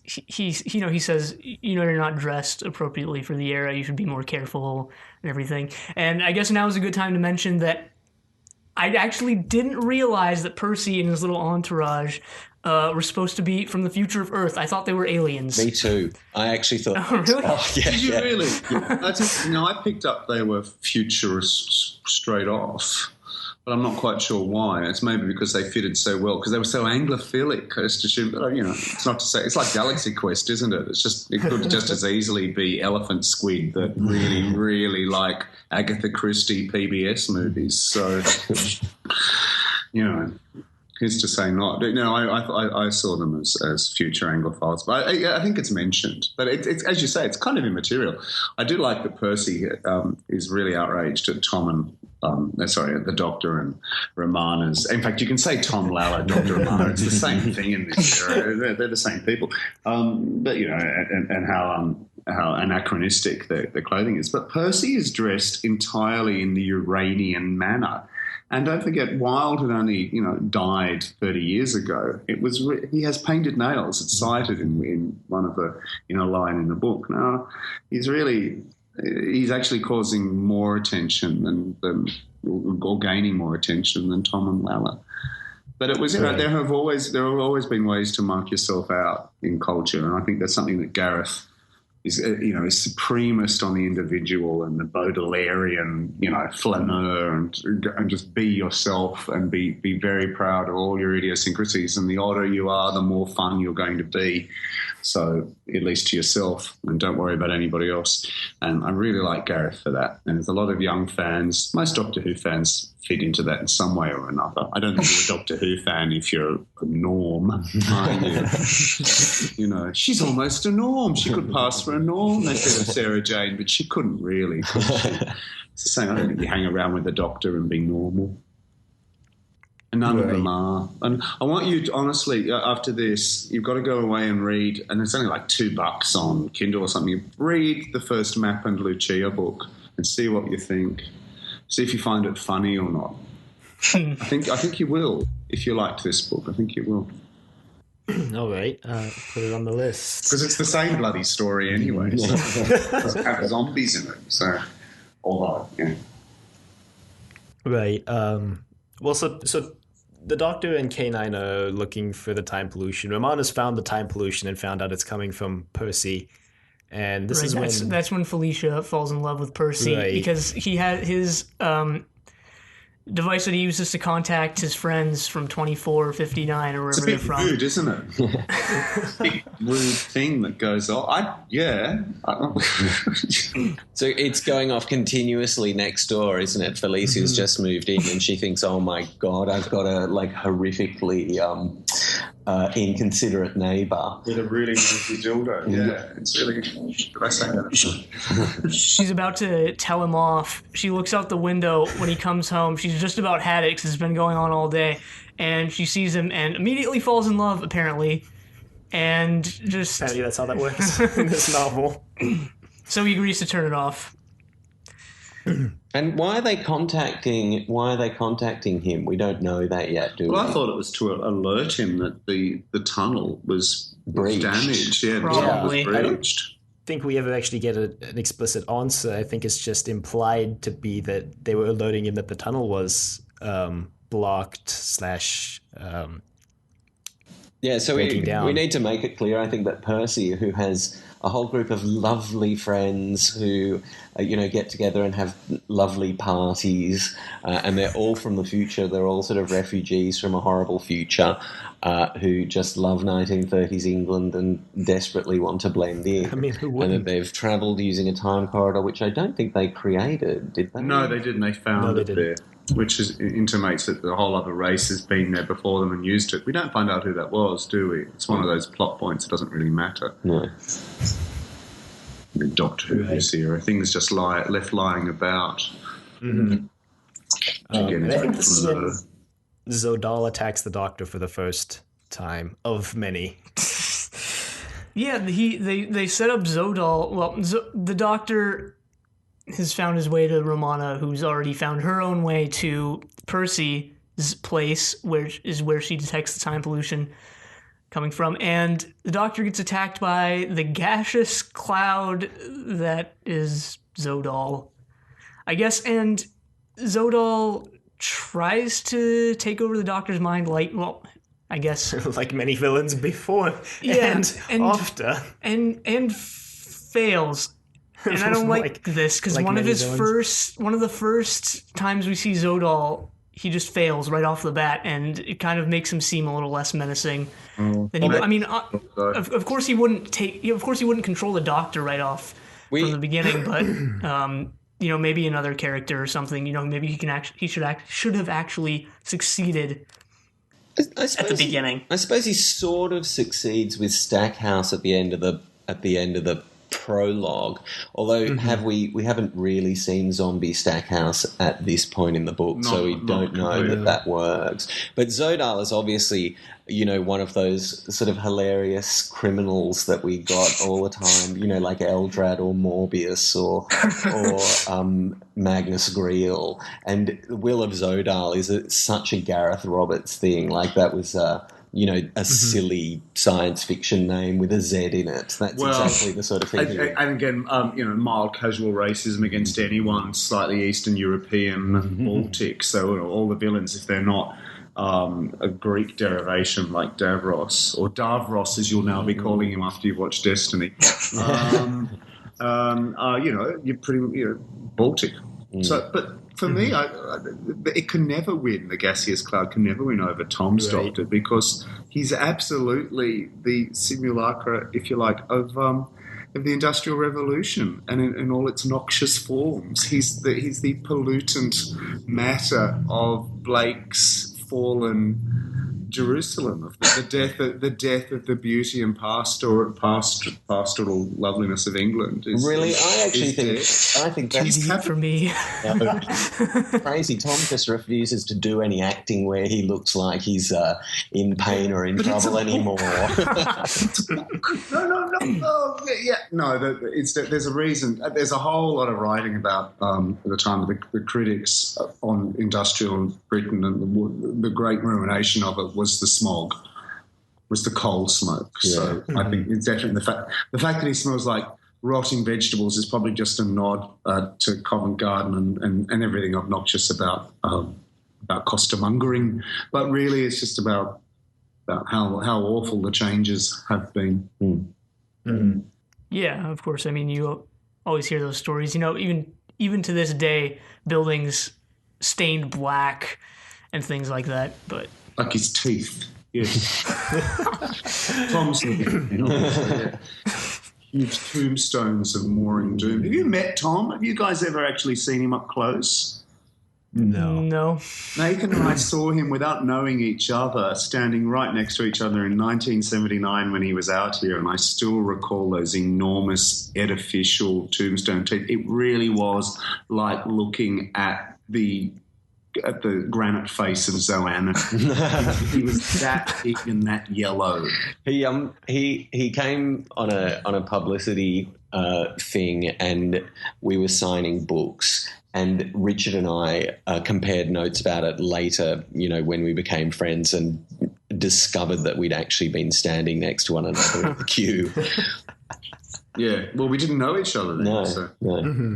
he says, you're not dressed appropriately for the era, you should be more careful and everything. And I guess now is a good time to mention that I actually didn't realize that Percy and his little entourage were supposed to be from the future of Earth. I thought they were aliens. Me too. I actually thought. Oh, really? Did you really? Yeah. I picked up they were futurists straight off, but I'm not quite sure why. It's maybe because they fitted so well, because they were so Anglophilic. I just assumed, it's not to say it's like Galaxy Quest, isn't it? It could just as easily be Elephant Squid that really, really like Agatha Christie PBS movies. So, who's to say not? No, I saw them as future Anglophiles, but I think it's mentioned. But it's as you say, it's kind of immaterial. I do like that Percy is really outraged at Tom and at the Doctor and Romana's. In fact, you can say Tom Lalla, Dr. Romana. It's the same thing in this era. They're the same people. But and how anachronistic the clothing is. But Percy is dressed entirely in the Uranian manner. And don't forget, Wilde had only, died 30 years ago. He has painted nails. It's cited in one of the, line in the book. Now, he's actually causing more attention or gaining more attention than Tom and Lalla. But it was, there have always been ways to mark yourself out in culture, and I think that's something that Gareth is supremacist on the individual and the Baudelairean, flaneur and just be yourself and be very proud of all your idiosyncrasies. And the odder you are, the more fun you're going to be. So at least to yourself, and don't worry about anybody else. And I really like Gareth for that. And there's a lot of young fans, most Doctor Who fans fit into that in some way or another. I don't think you're a Doctor Who fan if you're a norm, are you? She's almost a norm. She could pass for a norm, they said of Sarah Jane, but she couldn't really. Could she? It's the same. I don't think you hang around with the Doctor and be normal. And none of them are. And I want you to, honestly, after this, you've got to go away and read, and it's only like $2 on Kindle or something. Read the first Map and Lucia book and see what you think. See if you find it funny or not. I think you will. If you liked this book, I think you will. All right, put it on the list. Because it's the same bloody story anyway. So it doesn't have zombies in it. So, although, yeah. Right. Well, so the Doctor and K9 are looking for the time pollution. Romana's found the time pollution and found out it's coming from Percy. And this is that's when Felicia falls in love with Percy, because he had his device that he uses to contact his friends from 2459 or wherever they're from. It's a bit rude, isn't it? Big rude thing that goes off. So it's going off continuously next door, isn't it? Felicia's just moved in and she thinks, oh my God, I've got a horrifically inconsiderate neighbour. With a really noisy dildo. Yeah, it's really good. Did I say that? She's about to tell him off. She looks out the window when he comes home. She's just about had it because it's been going on all day. And she sees him and immediately falls in love, apparently. And just... Apparently that's how that works in this novel. So he agrees to turn it off. And why are they contacting him? We don't know that yet, do we? Well, I thought it was to alert him that the tunnel was Breached. damaged. Yeah, Probably. the tunnel was breached. Think we ever actually get an explicit answer. I think it's just implied to be that they were alerting him that the tunnel was blocked / Yeah, so breaking we down. need to make it clear, I think, that Percy, who has a whole group of lovely friends who, get together and have lovely parties, and they're all from the future. They're all sort of refugees from a horrible future who just love 1930s England and desperately want to blend in. I mean, who and wouldn't? that they've travelled using a time corridor, which I don't think they created, did they? No, they didn't. They found they it didn't. there, which intimates that the whole other race has been there before them and used it. We don't find out who that was, do we? It's one of those plot points. It doesn't really matter. No. The Doctor Who this era, things just left lying about. Mm-hmm. Again, I it's think this is when from Zodal attacks the Doctor for the first time of many. Yeah, they set up Zodal. Well, the Doctor has found his way to Romana, who's already found her own way to Percy's place, where she detects the time pollution coming from, and the Doctor gets attacked by the gaseous cloud that is Zodal, I guess, and Zodal tries to take over the Doctor's mind, I guess. Like many villains before and after. And fails. And I don't like this, because one of the first times we see Zodal, he just fails right off the bat, and it kind of makes him seem a little less menacing. Of course he wouldn't control the Doctor right off from the beginning, but maybe another character or something. Maybe he should have actually succeeded at the beginning. I suppose he sort of succeeds with Stackhouse at the end of the prologue, although we haven't really seen zombie Stackhouse at this point in the book, so we don't know that works. But Zodal is obviously one of those sort of hilarious criminals that we got all the time, like Eldrad or Morbius or Magnus Greel. And the Will of Zodal is such a Gareth Roberts thing. Like that was a silly science fiction name with a Z in it. That's exactly the sort of thing. And again, mild casual racism against anyone slightly Eastern European, Baltic. So all the villains, if they're not a Greek derivation like Davros, or Davros as you'll now be calling him after you've watched Destiny, you're pretty Baltic. So, but for me, it can never win. The gaseous cloud can never win over Tom's Doctor, because he's absolutely the simulacra, if you like, of the Industrial Revolution and in all its noxious forms. He's the pollutant matter of Blake's fallen Jerusalem, of the death of the beauty and pastoral loveliness of England. Really, I think that's deep for me. Crazy. Tom just refuses to do any acting where he looks like he's in pain or in trouble anymore. There's a reason. There's a whole lot of writing about the time of the critics on industrial Britain, and the great ruination of it was the smog, was the coal smoke. Yeah. So I think it's definitely the fact that he smells like rotting vegetables is probably just a nod to Covent Garden and everything obnoxious about costermongering. But really, it's just about how awful the changes have been. Mm-hmm. Yeah, of course. I mean, you always hear those stories. Even to this day, buildings stained black and things like that. But like his teeth. Yes. Tom's huge tombstones of Mooring Doom. Have you met Tom? Have you guys ever actually seen him up close? No. Nathan and I saw him without knowing each other, standing right next to each other in 1979 when he was out here, and I still recall those enormous edificial tombstone teeth. It really was like looking at the granite face of Zoanna. He was that big and that yellow. He came on a publicity thing, and we were signing books. And Richard and I compared notes about it later, when we became friends, and discovered that we'd actually been standing next to one another in the queue. Yeah, well, we didn't know each other then. No. Mm-hmm.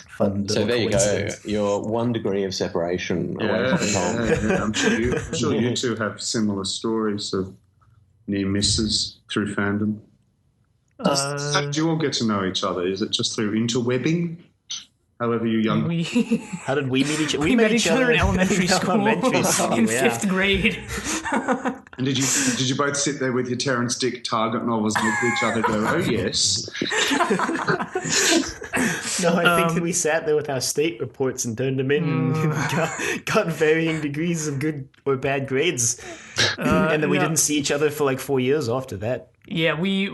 Fun So there you go. You're 1 degree of separation away from Tom. Yeah. I'm sure you two have similar stories of near misses through fandom. How did you all get to know each other? Is it just through interwebbing? However you young... How did we meet each other? We met each other in elementary school, in 5th grade. And did you both sit there with your Terrence Dick Target novels and look at each other and go, oh, yes? No, I think that we sat there with our state reports and turned them in and got varying degrees of good or bad grades. And then we didn't see each other for like 4 years after that. Yeah, we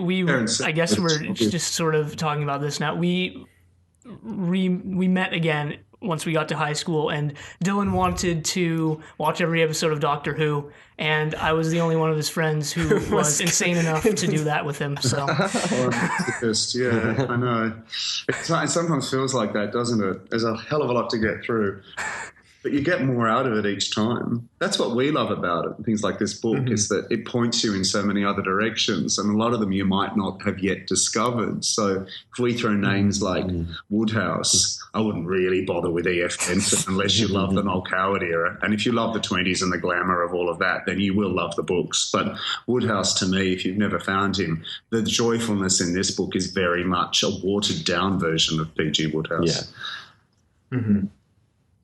I guess we're just sort of talking about this now. We met again once we got to high school, and Dylan wanted to watch every episode of Doctor Who, and I was the only one of his friends who was insane enough to do that with him. So, yeah, I know. It sometimes feels like that, doesn't it? There's a hell of a lot to get through, but you get more out of it each time. That's what we love about it. Things like this book is that it points you in so many other directions, and a lot of them you might not have yet discovered. So if we throw names like Woodhouse, I wouldn't really bother with E.F. Benson unless you love the Noel Coward era. And if you love the 20s and the glamour of all of that, then you will love the books. But Woodhouse, to me, if you've never found him, the joyfulness in this book is very much a watered-down version of P.G. Woodhouse. Yeah. Mm-hmm.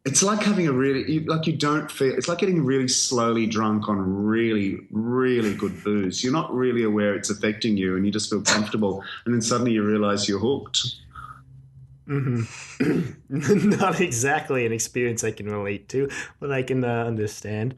It's like having it's like getting really slowly drunk on really, really good booze. You're not really aware it's affecting you, and you just feel comfortable, and then suddenly you realize you're hooked. Mm-hmm. Not exactly an experience I can relate to, but I can understand.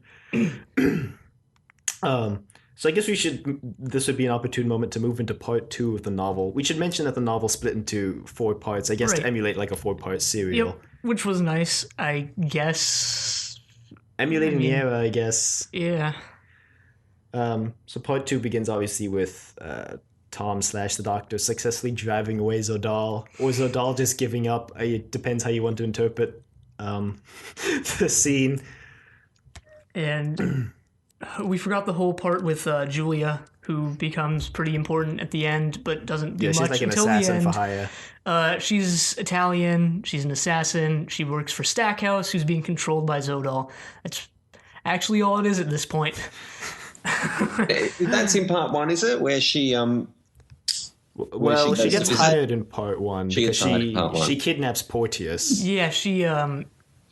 So I guess this would be an opportune moment to move into part 2 of the novel. We should mention that the novel split into 4 parts, I guess, to emulate like a 4-part serial. Yep, which was nice, I guess. Emulating the era, I guess. Yeah. So part 2 begins obviously with Tom / the Doctor successfully driving away Zodal, or Zodal just giving up. It depends how you want to interpret the scene. And we forgot the whole part with Julia, who becomes pretty important at the end, but doesn't do much until the end. She's like an assassin for hire. She's Italian. She's an assassin. She works for Stackhouse, who's being controlled by Zodal. That's actually all it is at this point. That's in part 1, is it? Where she she gets hired in part 1. She gets hired in part 1. She kidnaps Porteous. Yeah, she.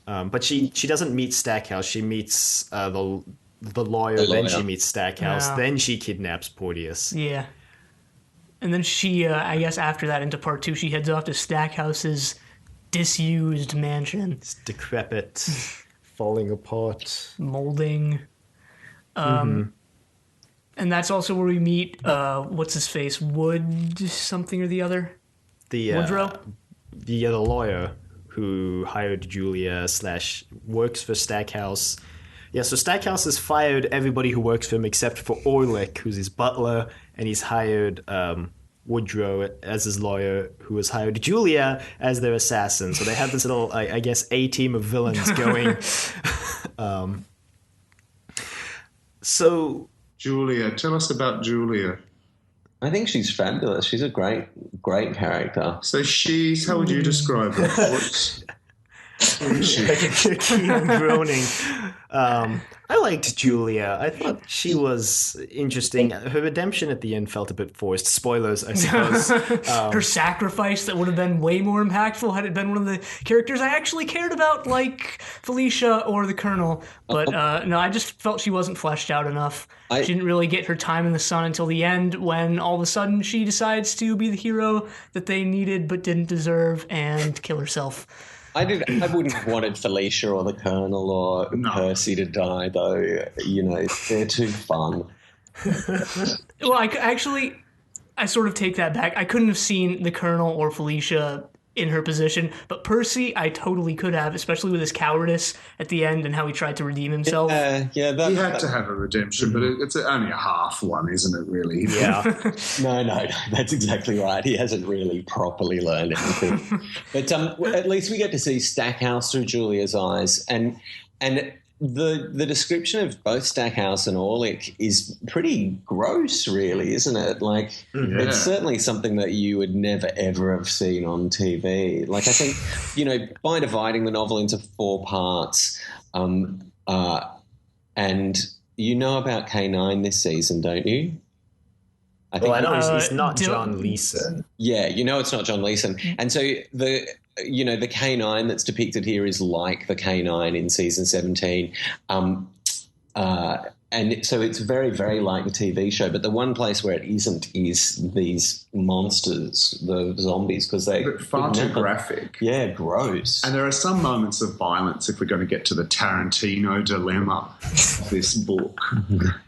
But she doesn't meet Stackhouse. She meets the lawyer. Then she meets Stackhouse. Then she kidnaps Porteous. Yeah. And then she, I guess after that, into part 2, she heads off to Stackhouse's disused mansion. It's decrepit, falling apart, molding. And that's also where we meet, what's his face, Wood something or the other? Woodrow? The lawyer who hired Julia / works for Stackhouse. Yeah, so Stackhouse has fired everybody who works for him except for Orlick, who's his butler, and he's hired Woodrow as his lawyer, who has hired Julia as their assassin. So they have this little, I guess, A-team of villains going. So... Julia, tell us about Julia. I think she's fabulous. She's a great character. So how would you describe her? Keep on groaning. I liked Julia. I thought she was interesting. Her redemption at the end felt a bit forced. Spoilers, I suppose. Her sacrifice that would have been way more impactful had it been one of the characters I actually cared about, like Felicia or the Colonel. But no, I just felt she wasn't fleshed out enough. She didn't really get her time in the sun until the end, when all of a sudden she decides to be the hero that they needed but didn't deserve and kill herself. I wouldn't have wanted Felicia or the Colonel or Percy to die, though. They're too fun. Well, I sort of take that back. I couldn't have seen the Colonel or Felicia in her position. But Percy, I totally could have, especially with his cowardice at the end and how he tried to redeem himself. He had to have a redemption, but it's only a half one, isn't it, really? Yeah. No, that's exactly right. He hasn't really properly learned anything. But at least we get to see Stackhouse through Julia's eyes, and the description of both Stackhouse and Orlick is pretty gross, really, isn't it? Like, it's certainly something that you would never, ever have seen on TV. Like, I think, by dividing the novel into 4 parts, and you know about K9 this season, don't you? I know he's not John Leeson. Yeah, it's not John Leeson. And so the K9 that's depicted here is like the K9 in season 17. And so it's very, very like the TV show. But the one place where it isn't is these monsters, the zombies, because they're far too graphic. Yeah, gross. And there are some moments of violence, if we're going to get to the Tarantino dilemma of this book,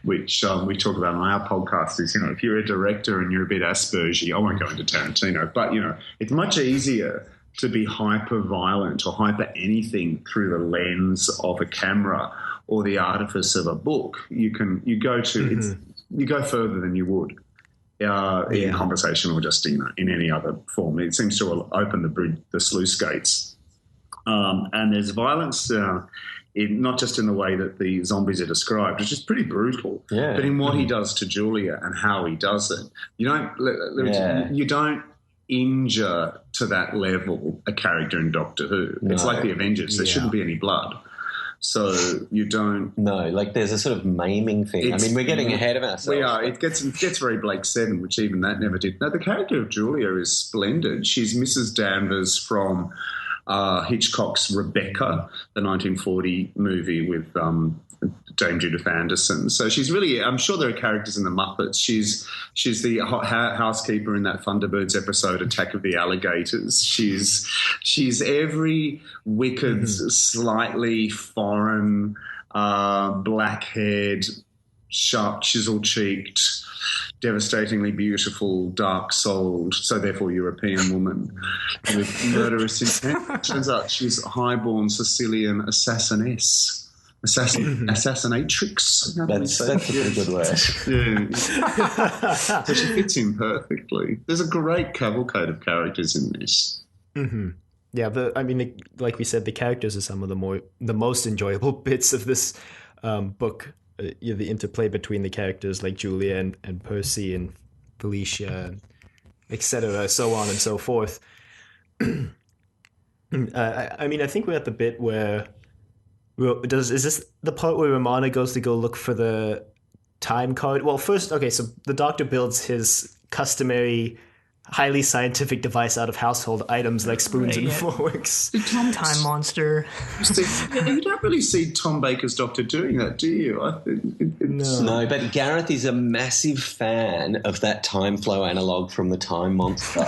which we talk about on our podcast, is, if you're a director and you're a bit Aspergy, I won't go into Tarantino, but, it's much easier to be hyper violent or hyper anything through the lens of a camera or the artifice of a book. You go further than you would in conversation or just in any other form. It seems to open the sluice gates, and there's violence. Not just in the way that the zombies are described, which is pretty brutal, but in what he does to Julia and how he does it. You don't injure to that level a character in Doctor Who. It's like the Avengers. There shouldn't be any blood. So you don't... No, like there's a sort of maiming thing. I mean, we're getting ahead of ourselves. We are. It gets very Blake Seven, which even that never did. No, the character of Julia is splendid. She's Mrs. Danvers from Hitchcock's Rebecca, the 1940 movie with Dame Judith Anderson. So she's really... I'm sure there are characters in the Muppets. She's the housekeeper in that Thunderbirds episode, Attack of the Alligators. She's every wicked, slightly foreign, black-haired, sharp, chisel-cheeked, devastatingly beautiful, dark-souled, so therefore European woman with murderous intent. Turns out she's a highborn Sicilian assassiness. Assassinatrix. That's a pretty good word. Yeah. So she fits in perfectly. There's a great cavalcade of characters in this. Mm-hmm. Yeah, like we said, the characters are some of the most enjoyable bits of this book. The interplay between the characters like Julia and Percy and Felicia, etc., so on and so forth. I think we're at the bit where... is this the part where Romana goes to go look for the time code? Well, first, okay, so the Doctor builds his customary highly scientific device out of household items like spoons and forks. Time monster. You don't really see Tom Baker's Doctor doing that, do you? No, but Gareth is a massive fan of that time flow analog from the Time Monster.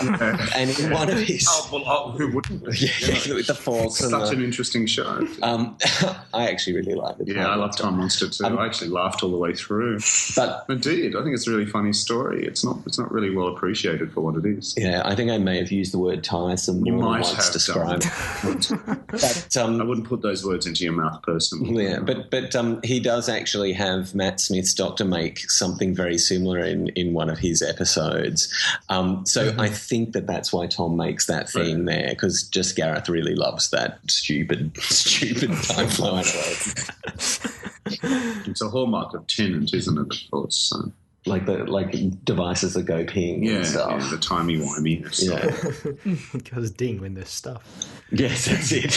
And in one of his... who wouldn't? With the forks. Such an interesting show. I actually really like it. Yeah, I love Time Monster too. I actually laughed all the way through. But I did. I think it's a really funny story. It's not really well appreciated for what it is. Yeah, I think I may have used the word tiresome more than once to describe it. But, I wouldn't put those words into your mouth personally. Yeah, but he does actually have Matt Smith's Doctor make something very similar in one of his episodes. So I think that's why Tom makes that thing there, because just Gareth really loves that stupid time flow analog. It's a hallmark of Tennant, isn't it, of course? So. Like devices that go ping and stuff. Yeah, the timey-wimey stuff. Yeah. It goes ding when there's stuff. Yes, that's it.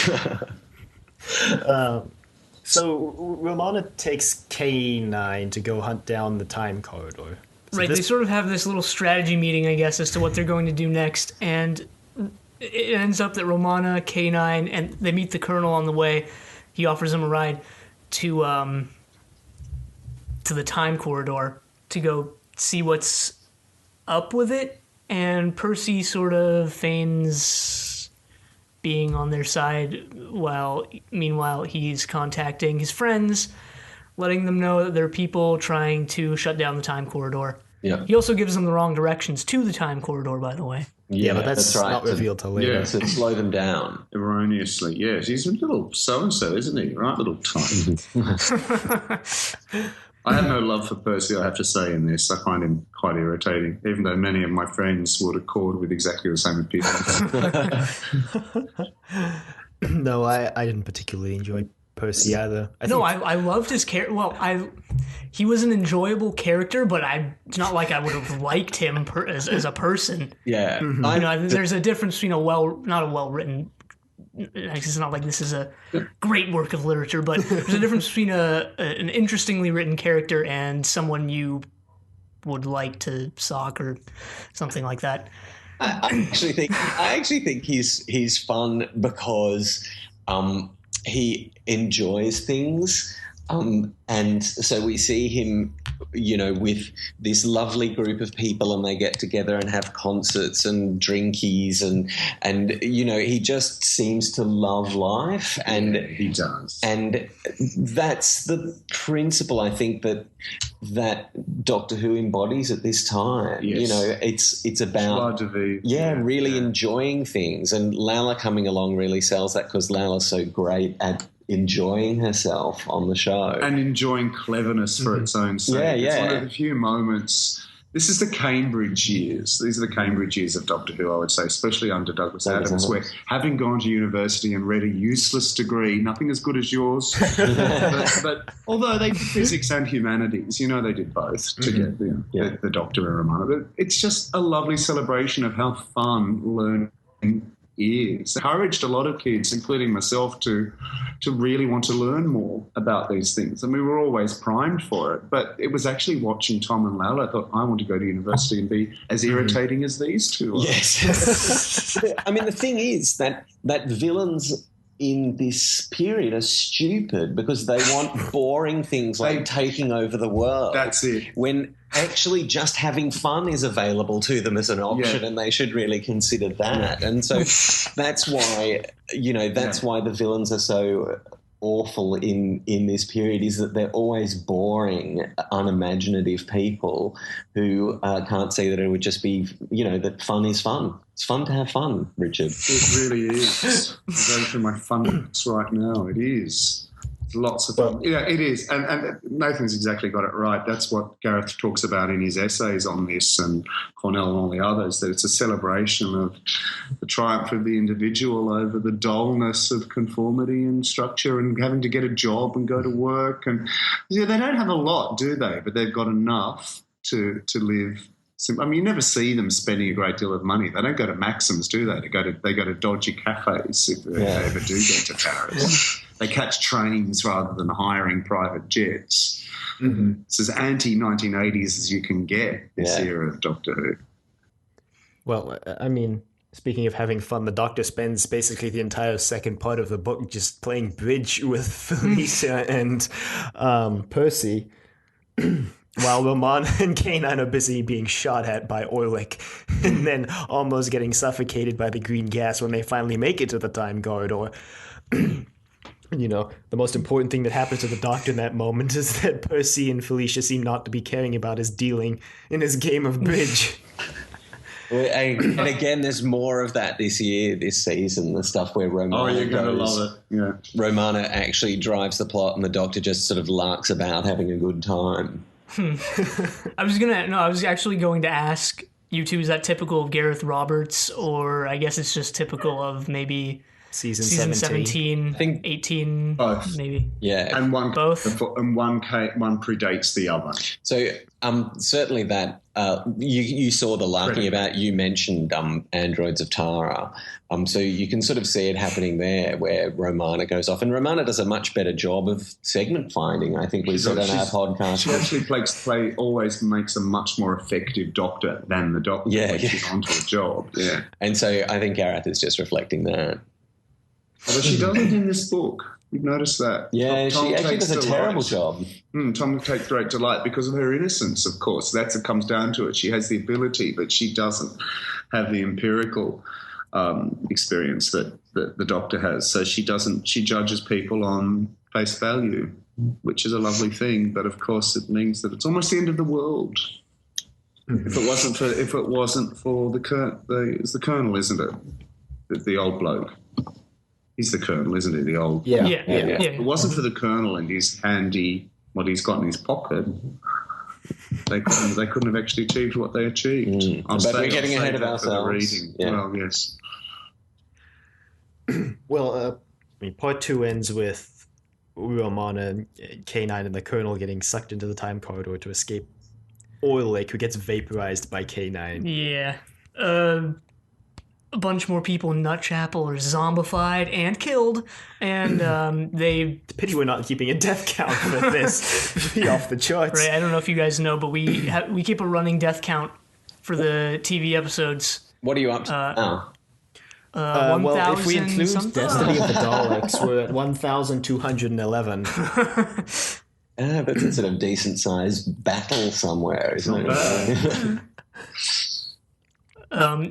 So Romana takes K9 to go hunt down the time corridor. Right, they sort of have this little strategy meeting, I guess, as to what they're going to do next, and it ends up that Romana, K9, and they meet the Colonel on the way. He offers them a ride to the time corridor to go see what's up with it, and Percy sort of feigns being on their side while meanwhile he's contacting his friends, letting them know that there are people trying to shut down the time corridor. Yeah. He also gives them the wrong directions to the time corridor, by the way. Yeah, but that's right. not revealed till later. Yeah. To slow them down. Erroneously, yes. He's a little so-and-so, isn't he? Right little type. I have no love for Percy, I have to say, in this. I find him quite irritating, even though many of my friends would accord with exactly the same opinion. No, I didn't particularly enjoy Percy either. I loved his character. Well, he was an enjoyable character, but it's not like I would have liked him as a person. Yeah. There's a difference between not a well-written. It's not like this is a great work of literature, but there's a difference between an interestingly written character and someone you would like to sock or something like that. I actually think he's fun because he enjoys things. And so we see him, with this lovely group of people, and they get together and have concerts and drinkies, and he just seems to love life, and he does. And that's the principle I think that Doctor Who embodies at this time. Yes. It's about really enjoying things, and Lala coming along really sells that because Lala's so great at enjoying herself on the show and enjoying cleverness for its own sake. It's one of the few moments. This is the Cambridge years. These are the Cambridge years of Doctor Who, I would say, especially under Douglas Adams, where having gone to university and read a useless degree, nothing as good as yours, but although they did physics and humanities, they did both to get the Doctor and Romana. But it's just a lovely celebration of how fun learning is. Encouraged a lot of kids, including myself, to really want to learn more about these things. And we were always primed for it. But it was actually watching Tom and Lala, I thought, I want to go to university and be as irritating as these two are. Yes. I mean, the thing is that villains in this period are stupid because they want boring things like taking over the world. That's it. When actually just having fun is available to them as an option, and they should really consider that. And so that's why, why the villains are so awful in this period, is that they're always boring, unimaginative people who can't see that it would just be, that fun is fun. It's fun to have fun, Richard. It really is. I'm going through my fun books right now. It is. Lots of fun. Yeah, it is. And Nathan's exactly got it right. That's what Gareth talks about in his essays on this, and Cornell and all the others, that it's a celebration of the triumph of the individual over the dullness of conformity and structure and having to get a job and go to work. And they don't have a lot, do they? But they've got enough to live. I mean, you never see them spending a great deal of money. They don't go to Maxim's, do they? They go to dodgy cafes if they ever do get to Paris. They catch trains rather than hiring private jets. Mm-hmm. It's as anti-1980s as you can get this era of Doctor Who. Well, I mean, speaking of having fun, the Doctor spends basically the entire second part of the book just playing bridge with Felicia and Percy. While Roman and K9 are busy being shot at by Orlick and then almost getting suffocated by the green gas when they finally make it to the time corridor. The most important thing that happens to the Doctor in that moment is that Percy and Felicia seem not to be caring about his dealing in his game of bridge. And again, there's more of that this season, the stuff where Romana you're going to love it. Yeah. Romana actually drives the plot and the Doctor just sort of larks about having a good time. I was actually going to ask you two, is that typical of Gareth Roberts, or I guess it's just typical of maybe season 17, I think 18, both. Maybe. Yeah. And one both. And one predates the other. So certainly that you saw the larking about, you mentioned Androids of Tara. So you can sort of see it happening there where Romana goes off. And Romana does a much better job of segment finding, I think we said on our podcast. She actually always makes a much more effective Doctor than the Doctor when she's onto a job. Yeah. And so I think Gareth is just reflecting that. But she doesn't in this book. You've noticed that. Yeah, she actually does a terrible job. Tom takes great delight because of her innocence, of course. That's what comes down to it. She has the ability, but she doesn't have the empirical experience that the Doctor has. So she judges people on face value, which is a lovely thing. But, of course, it means that it's almost the end of the world. If it wasn't for it's the Colonel, isn't it? The old bloke. He's the Colonel, isn't he? The old. Yeah. If it wasn't for the Colonel and his handy, what he's got in his pocket, they couldn't have actually achieved what they achieved. But we're getting ahead of ourselves. Yeah. Well, yes. Well, part 2 ends with Romana, K9, and the Colonel getting sucked into the time corridor to escape Oil Lake, who gets vaporized by K9. Yeah. A bunch more people in Nut Chapel are zombified and killed, and they... Pity we're not keeping a death count for this. It'd be off the charts. Right, I don't know if you guys know, but we keep a running death count for the TV episodes. What are you up to now? Well, if we include something? Destiny of the Daleks, we're at 1,211. But it's a decent-sized battle somewhere, isn't it?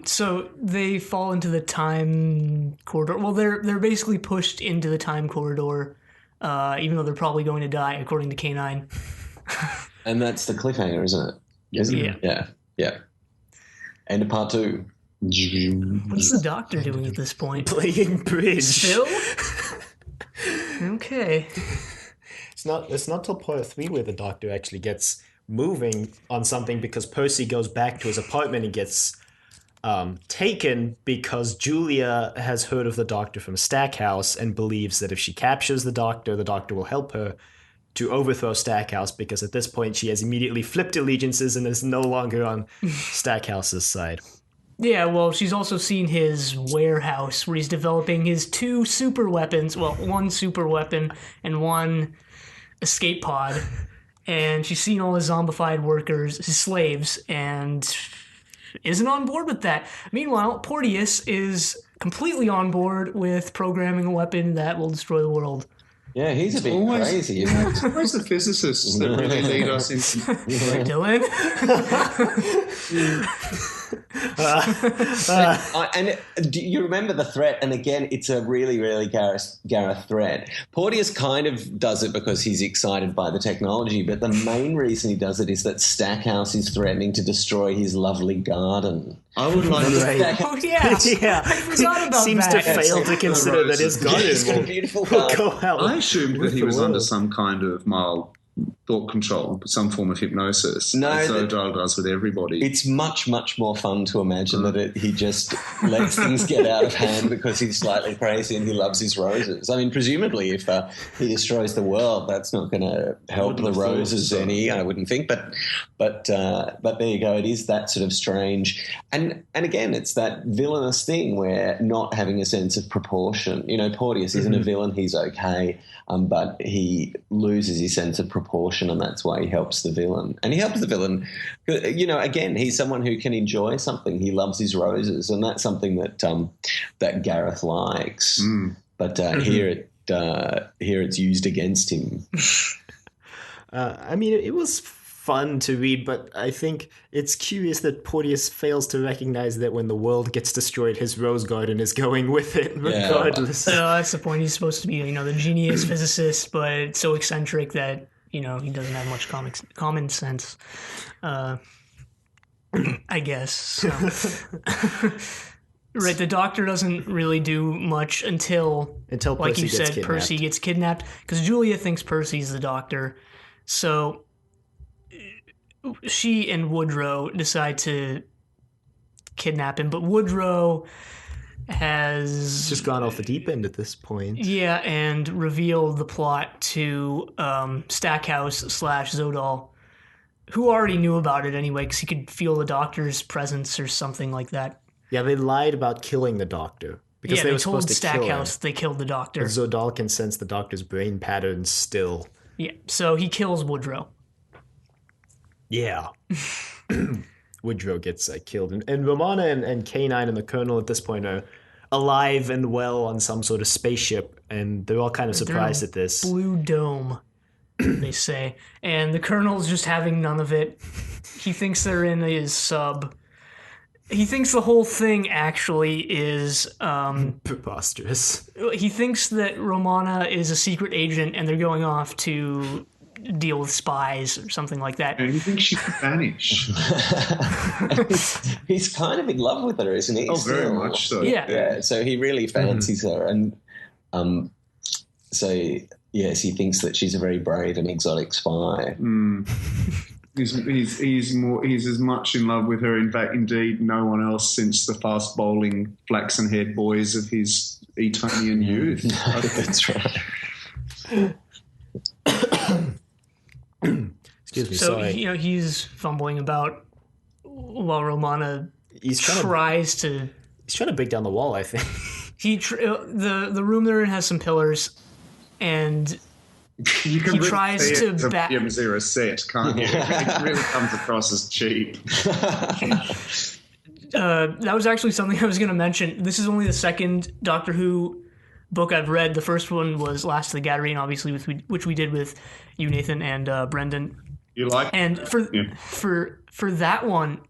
So they fall into the time corridor. Well, they're basically pushed into the time corridor, even though they're probably going to die, according to K9. And that's the cliffhanger, isn't it? Yeah. End of part 2. What's the Doctor doing at this point? Playing bridge. Still? Okay. It's not till part 3 where the Doctor actually gets moving on something, because Percy goes back to his apartment and gets taken because Julia has heard of the Doctor from Stackhouse and believes that if she captures the Doctor will help her to overthrow Stackhouse, because at this point she has immediately flipped allegiances and is no longer on Stackhouse's side. Yeah, well, she's also seen his warehouse where he's developing his 2 super weapons. Well, 1 super weapon and 1 escape pod. And she's seen all his zombified workers, his slaves, and isn't on board with that. Meanwhile, Porteous is completely on board with programming a weapon that will destroy the world. Yeah, he's a bit crazy. It's always the physicists that really lead us into... Dylan? Do you remember the threat? And again, it's a really, really Gareth threat. Porteous kind of does it because he's excited by the technology, but the main reason he does it is that Stackhouse is threatening to destroy his lovely garden. I would like to... Oh, yeah. Yeah. I forgot about Seems that. to fail to consider that his garden He's got a beautiful garden. go out. I assumed that he was the under world. some kind of mild thought control, some form of hypnosis. No, as Zodal does with everybody. It's much, much more fun to imagine that he just lets things get out of hand because he's slightly crazy and he loves his roses. I mean, presumably if he destroys the world, that's not going to help the roses any, I wouldn't think. But there you go. It is that sort of strange. And again, it's that villainous thing where not having a sense of proportion. You know, Porteous isn't a villain. He's okay. But he loses his sense of proportion, and that's why he helps the villain. And he helps the villain, you know, again, he's someone who can enjoy something. He loves his roses, and that's something that Gareth likes. But here it's used against him. I mean, it was fun to read, but I think it's curious that Porteous fails to recognize that when the world gets destroyed, his rose garden is going with it, regardless. So that's the point. He's supposed to be, you know, the genius physicist, but so eccentric that, you know, he doesn't have much common sense, I guess. So. Right, the Doctor doesn't really do much until like Percy you said, gets kidnapped. Percy gets kidnapped, because Julia thinks Percy's the Doctor. So she and Woodrow decide to kidnap him, but Woodrow has just gone off the deep end at this point. Yeah, and revealed the plot to Stackhouse / Zodal, who already knew about it anyway, because he could feel the Doctor's presence or something like that. Yeah, they lied about killing the Doctor. Because Yeah, they they were told supposed to kill him. Stackhouse they killed the Doctor. But Zodal can sense the Doctor's brain patterns still. Yeah, so he kills Woodrow. Yeah. Woodrow gets killed. And Romana and K9 and the Colonel at this point are alive and well on some sort of spaceship, and they're all kind of surprised at this. Blue Dome, they say. And the Colonel's just having none of it. He thinks they're in his sub. He thinks the whole thing actually is... Preposterous. He thinks that Romana is a secret agent and they're going off to deal with spies or something like that. And you think she's Spanish? He's kind of in love with her, isn't he? Oh, very much so. Yeah. So he really fancies her, and so yes, he thinks that she's a very brave and exotic spy. He's as much in love with her. In fact, indeed, no one else since the fast bowling flaxen-haired boys of his Etonian youth. That's right. Excuse me. So Sorry. he's fumbling about while Romana He's tries to. He's trying to break down the wall, I think. The room they're in has some pillars, and You can really tries see to it's a back- PM0 set, can't you? It really comes across as cheap. that was actually something I was going to mention. This is only the second Doctor Who book I've read. The first one was Last of the Gadarene, obviously, which we did with you, Nathan, and Brendan. You like And for that one,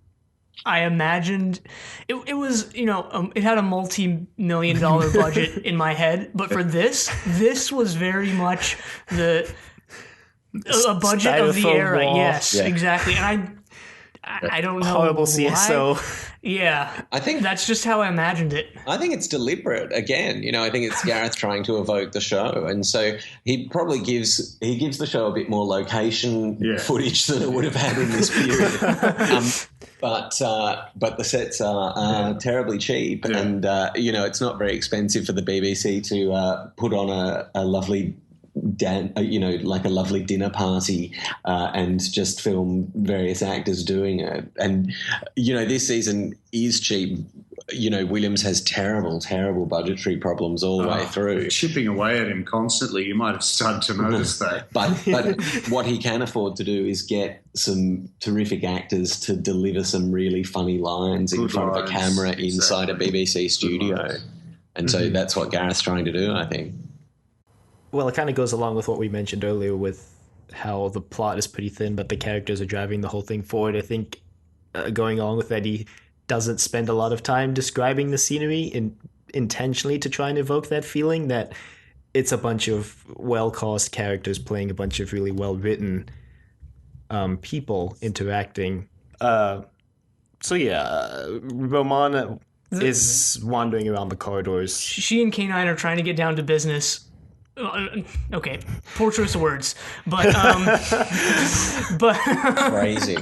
I imagined it was, it had a multi-million-dollar budget in my head, but for this was very much a budget of the Styrofoam era. wall. Yes, Yeah. exactly. And I don't know Horrible why. CSO. Yeah, I think that's just how I imagined it. I think it's deliberate. Again, I think it's Gareth trying to evoke the show, and so he probably gives the show a bit more location footage than it would have had in this period. But the sets are terribly cheap, and it's not very expensive for the BBC to put on a lovely. Like a lovely dinner party, and just film various actors doing it. And this season is cheap. Williams has terrible budgetary problems all the way through. chipping away at him constantly. You might have started to notice that. But what he can afford to do is get some terrific actors to deliver some really funny lines in front of a camera inside a BBC studio. And so that's what Gareth's trying to do, I think. Well, it kind of goes along with what we mentioned earlier with how the plot is pretty thin, but the characters are driving the whole thing forward. I think going along with that, he doesn't spend a lot of time describing the scenery intentionally to try and evoke that feeling that it's a bunch of well-cast characters playing a bunch of really well-written people interacting. Romana is wandering around the corridors. She and K9 are trying to get down to business. Okay, poor choice of words, but Crazy.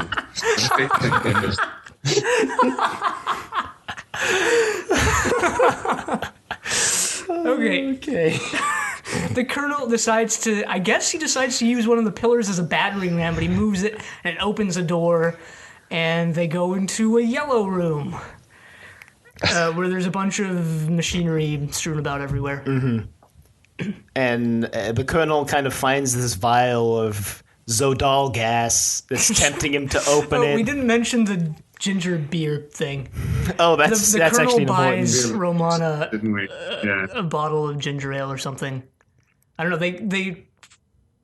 okay. The Colonel decides to use one of the pillars as a battering ram, but he moves it and it opens a door, and they go into a yellow room where there's a bunch of machinery strewn about everywhere. Mm-hmm. And the Colonel kind of finds this vial of Zodal gas that's tempting him to open it. We didn't mention the ginger beer thing. Oh, that's Colonel actually important. buys Romana Didn't we? Yeah. a bottle of ginger ale or something. I don't know. They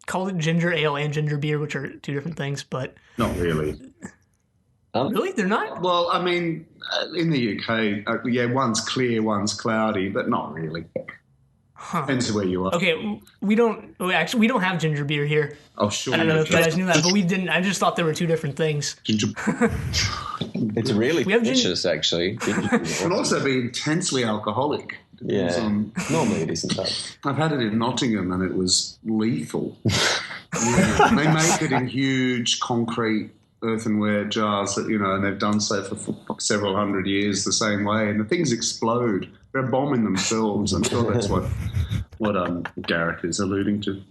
called it ginger ale and ginger beer, which are two different things, but Not really. really, they're not. Well, I mean, in the UK, one's clear, one's cloudy, but not really. Depends where you are. Okay, we don't have ginger beer here. Oh, sure. I don't know if you guys knew that, but we didn't. I just thought there were two different things. Ginger It's really have delicious, actually. can also be intensely alcoholic. Depends Yeah. on- Normally it isn't, though. I've had it in Nottingham and it was lethal. Yeah. They make it in huge concrete earthenware jars that, and they've done so for several hundred years the same way, and the things explode. They're bombing themselves. I'm sure that's what Gareth is alluding to.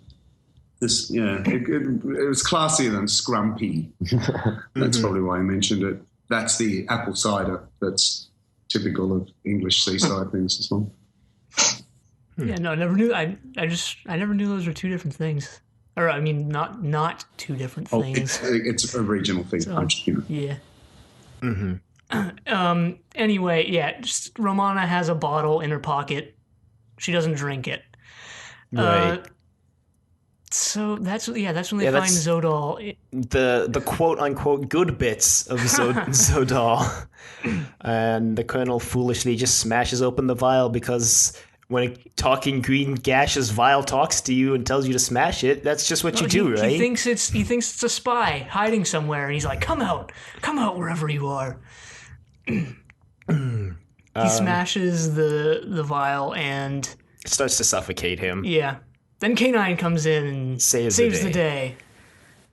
This, it was classier than Scrumpy. That's probably why I mentioned it. That's the apple cider that's typical of English seaside things as well. Yeah, no, I never knew. I never knew those were two different things. Or I mean, not two different Oh, things. it's a regional thing. Yeah. Anyway, just Romana has a bottle in her pocket. She doesn't drink it. Right. So that's when they find that's- Zodal. The quote unquote good bits of Zodal. And the Colonel foolishly just smashes open the vial because when a talking green gaseous vial talks to you and tells you to smash it, that's just what you do, right? He thinks it's a spy hiding somewhere, and he's like, come out wherever you are. He smashes the vial and it starts to suffocate him. Yeah. Then K9 comes in and saves the day.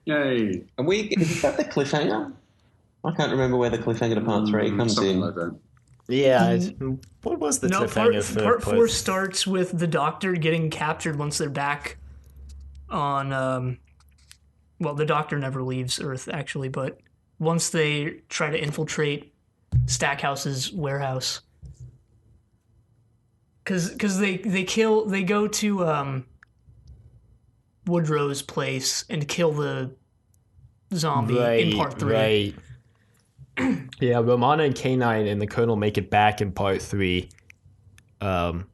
Yay. And is that the cliffhanger? I can't remember where the cliffhanger to part 3 comes in. Like that. Yeah. What was the cliffhanger for part 4 starts with the Doctor getting captured once they're back on... well, the Doctor never leaves Earth, actually, but once they try to infiltrate Stackhouse's warehouse... Because they go to Woodrow's place and kill the zombie in part 3. Right. Yeah, Romana and K9 and the Colonel make it back in part 3. Right.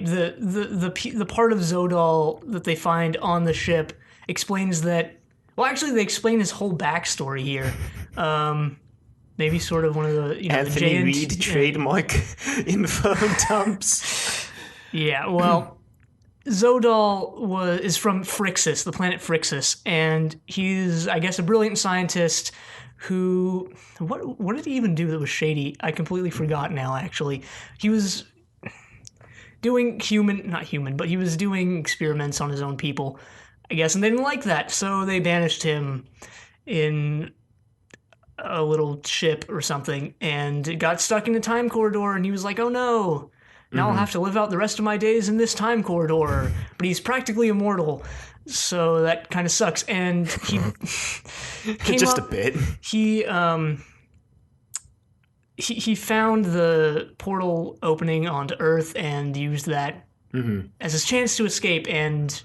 The part of Zodal that they find on the ship explains that. Well, actually, they explain his whole backstory here. Maybe sort of one of the Anthony Reid trademark info dumps. Yeah, well, Zodal is from Phrixus, the planet Phrixus, and he's, I guess, a brilliant scientist who... What did he even do that was shady? I completely forgot now, actually. He was doing but he was doing experiments on his own people, I guess, and they didn't like that, so they banished him in a little ship or something, and it got stuck in a time corridor, and he was like, oh no, now I'll have to live out the rest of my days in this time corridor. But he's practically immortal, so that kind of sucks. And he just a bit. He found the portal opening onto Earth and used that as his chance to escape, and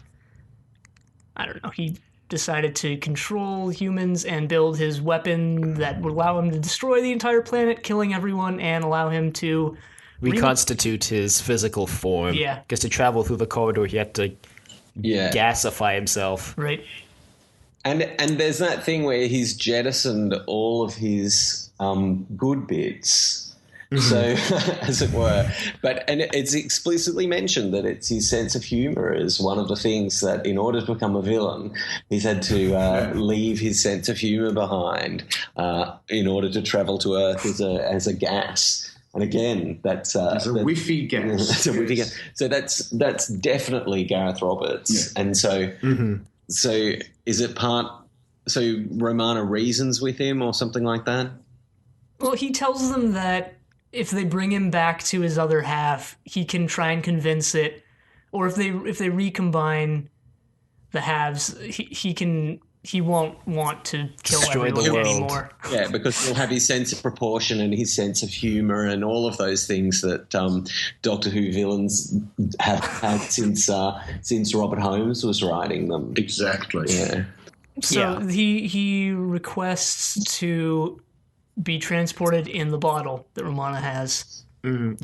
I don't know, he decided to control humans and build his weapon that would allow him to destroy the entire planet, killing everyone, and allow him to reconstitute his physical form. Yeah. Because to travel through the corridor, he had to gasify himself. Right. And there's that thing where he's jettisoned all of his good bits. So, as it were, and it's explicitly mentioned that it's his sense of humor is one of the things that, in order to become a villain, he's had to leave his sense of humor behind in order to travel to Earth as a gas. And again, that's a whiffy gas. That's a whiffy gas. So that's definitely Gareth Roberts. Yeah. And so, so is it part? So Romana reasons with him or something like that. Well, he tells them that if they bring him back to his other half, he can try and convince it, or if they recombine the halves, he won't want to kill Destroy everyone the world anymore. Yeah, because he'll have his sense of proportion and his sense of humor and all of those things that Doctor Who villains have had since Robert Holmes was writing them. Exactly. Yeah. So he requests to be transported in the bottle that Romana has. I don't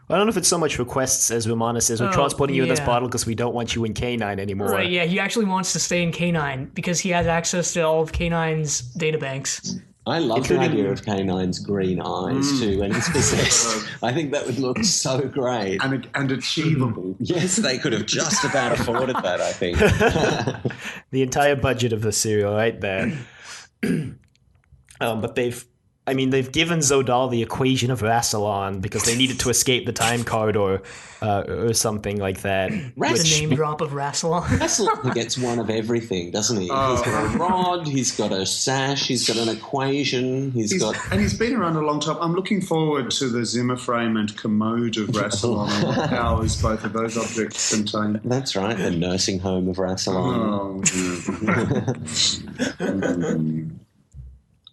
know if it's so much requests as Romana says, we're transporting you in this bottle because we don't want you in K9 anymore. Right, yeah, he actually wants to stay in K9 because he has access to all of K9's databanks. I love the idea of K9's green eyes too when he's possessed. I think that would look so great. And achievable. Yes, they could have just about afforded that, I think. The entire budget of the serial right there. But they've given Zodal the equation of Rassilon because they needed to escape the time corridor or something like that. The name drop of Rassilon. Rassilon gets one of everything, doesn't he? He's got a rod, he's got a sash, he's got an equation, and he's been around a long time. I'm looking forward to the Zimmer frame and commode of Rassilon and what powers both of those objects contain. That's right, the nursing home of Rassilon.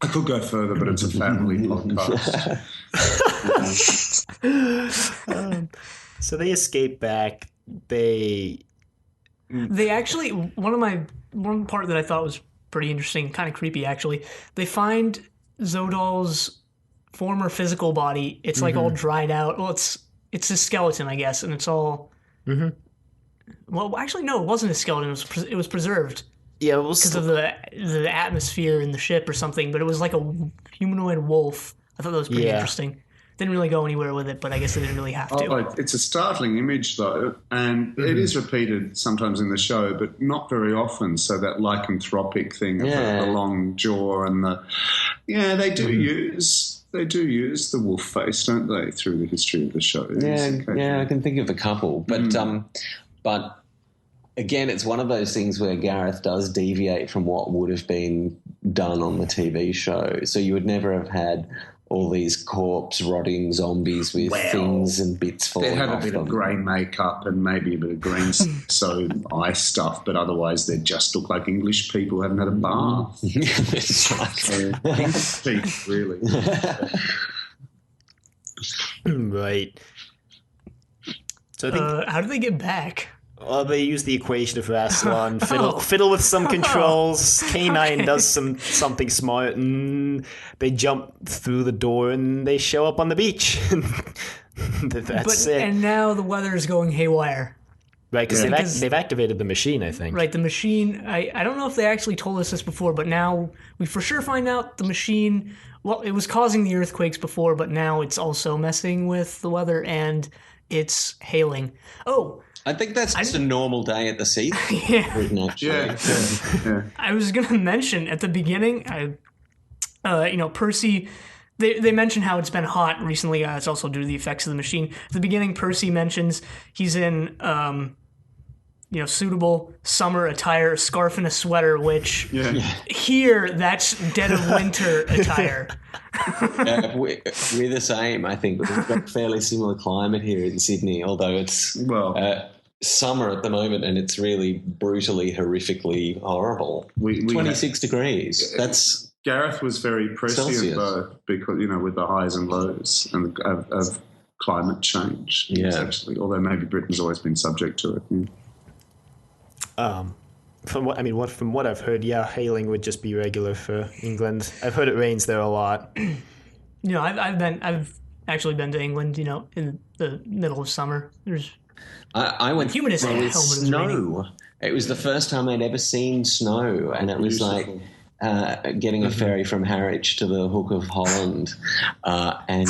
I could go further, but it's a family podcast. So they escape back. They actually one part that I thought was pretty interesting, kind of creepy actually. They find Zodal's former physical body. It's like all dried out. Well, it's a skeleton, I guess, and it's all. Well, actually, no, it wasn't a skeleton. It was preserved. Yeah, because of the atmosphere in the ship or something, but it was like a humanoid wolf. I thought that was pretty interesting. didn't really go anywhere with it, but I guess they didn't really have to. It's a startling image, though, and it is repeated sometimes in the show, but not very often. So that lycanthropic thing of the long jaw and they do use the wolf face, don't they, through the history of the show? I can think of a couple, but again, it's one of those things where Gareth does deviate from what would have been done on the TV show. So you would never have had all these corpse rotting zombies with things and bits falling off them. They have a bit of grey makeup and maybe a bit of green eye stuff, but otherwise they just look like English people who haven't had a bath. That's right. English people, really. Right. So I think, how do they get back? well, they use the equation of Rassilon, fiddle with some controls. K9 does something smart, and they jump through the door, and they show up on the beach. That's it. And now the weather is going haywire. Right, because they've activated the machine, I think. Right, the machine, I don't know if they actually told us this before, but now we for sure find out the machine, well, it was causing the earthquakes before, but now it's also messing with the weather, and it's hailing. Oh, I think that's just a normal day at the sea. Yeah. I was going to mention at the beginning, Percy, they mention how it's been hot recently. It's also due to the effects of the machine. At the beginning, Percy mentions he's in, suitable summer attire, a scarf and a sweater, which here, that's dead of winter attire. We're the same, I think. We've got a fairly similar climate here in Sydney, although it's summer at the moment and it's really brutally, horrifically horrible. 26 degrees. That's... Gareth was very prescient, though, because, with the highs and lows and of climate change. Yeah. Actually, although maybe Britain's always been subject to it. From what I've heard, hailing would just be regular for England. I've heard it rains there a lot. I've actually been to England. In the middle of summer. I went humid as hell when it was snow. raining. It was the first time I'd ever seen snow, and it was Beautiful. Getting a ferry from Harwich to the Hook of Holland, and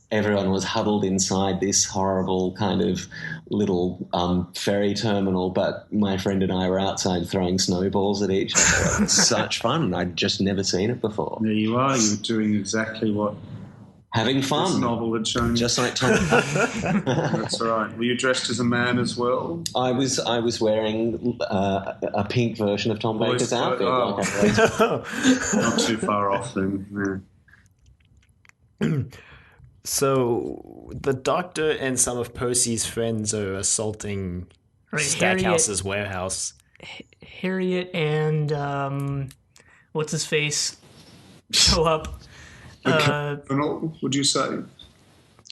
everyone was huddled inside this horrible kind of little ferry terminal, but my friend and I were outside throwing snowballs at each other. It was such fun. I'd just never seen it before. There you are. You were doing exactly what... Having fun. This novel had shown. Just like Tom. That's all right. Were you dressed as a man as well? I was wearing a pink version of Tom Baker's outfit. Not too far off then. Yeah. So the Doctor and some of Percy's friends are assaulting Stackhouse's warehouse. Harriet and what's his face show up. Would you say?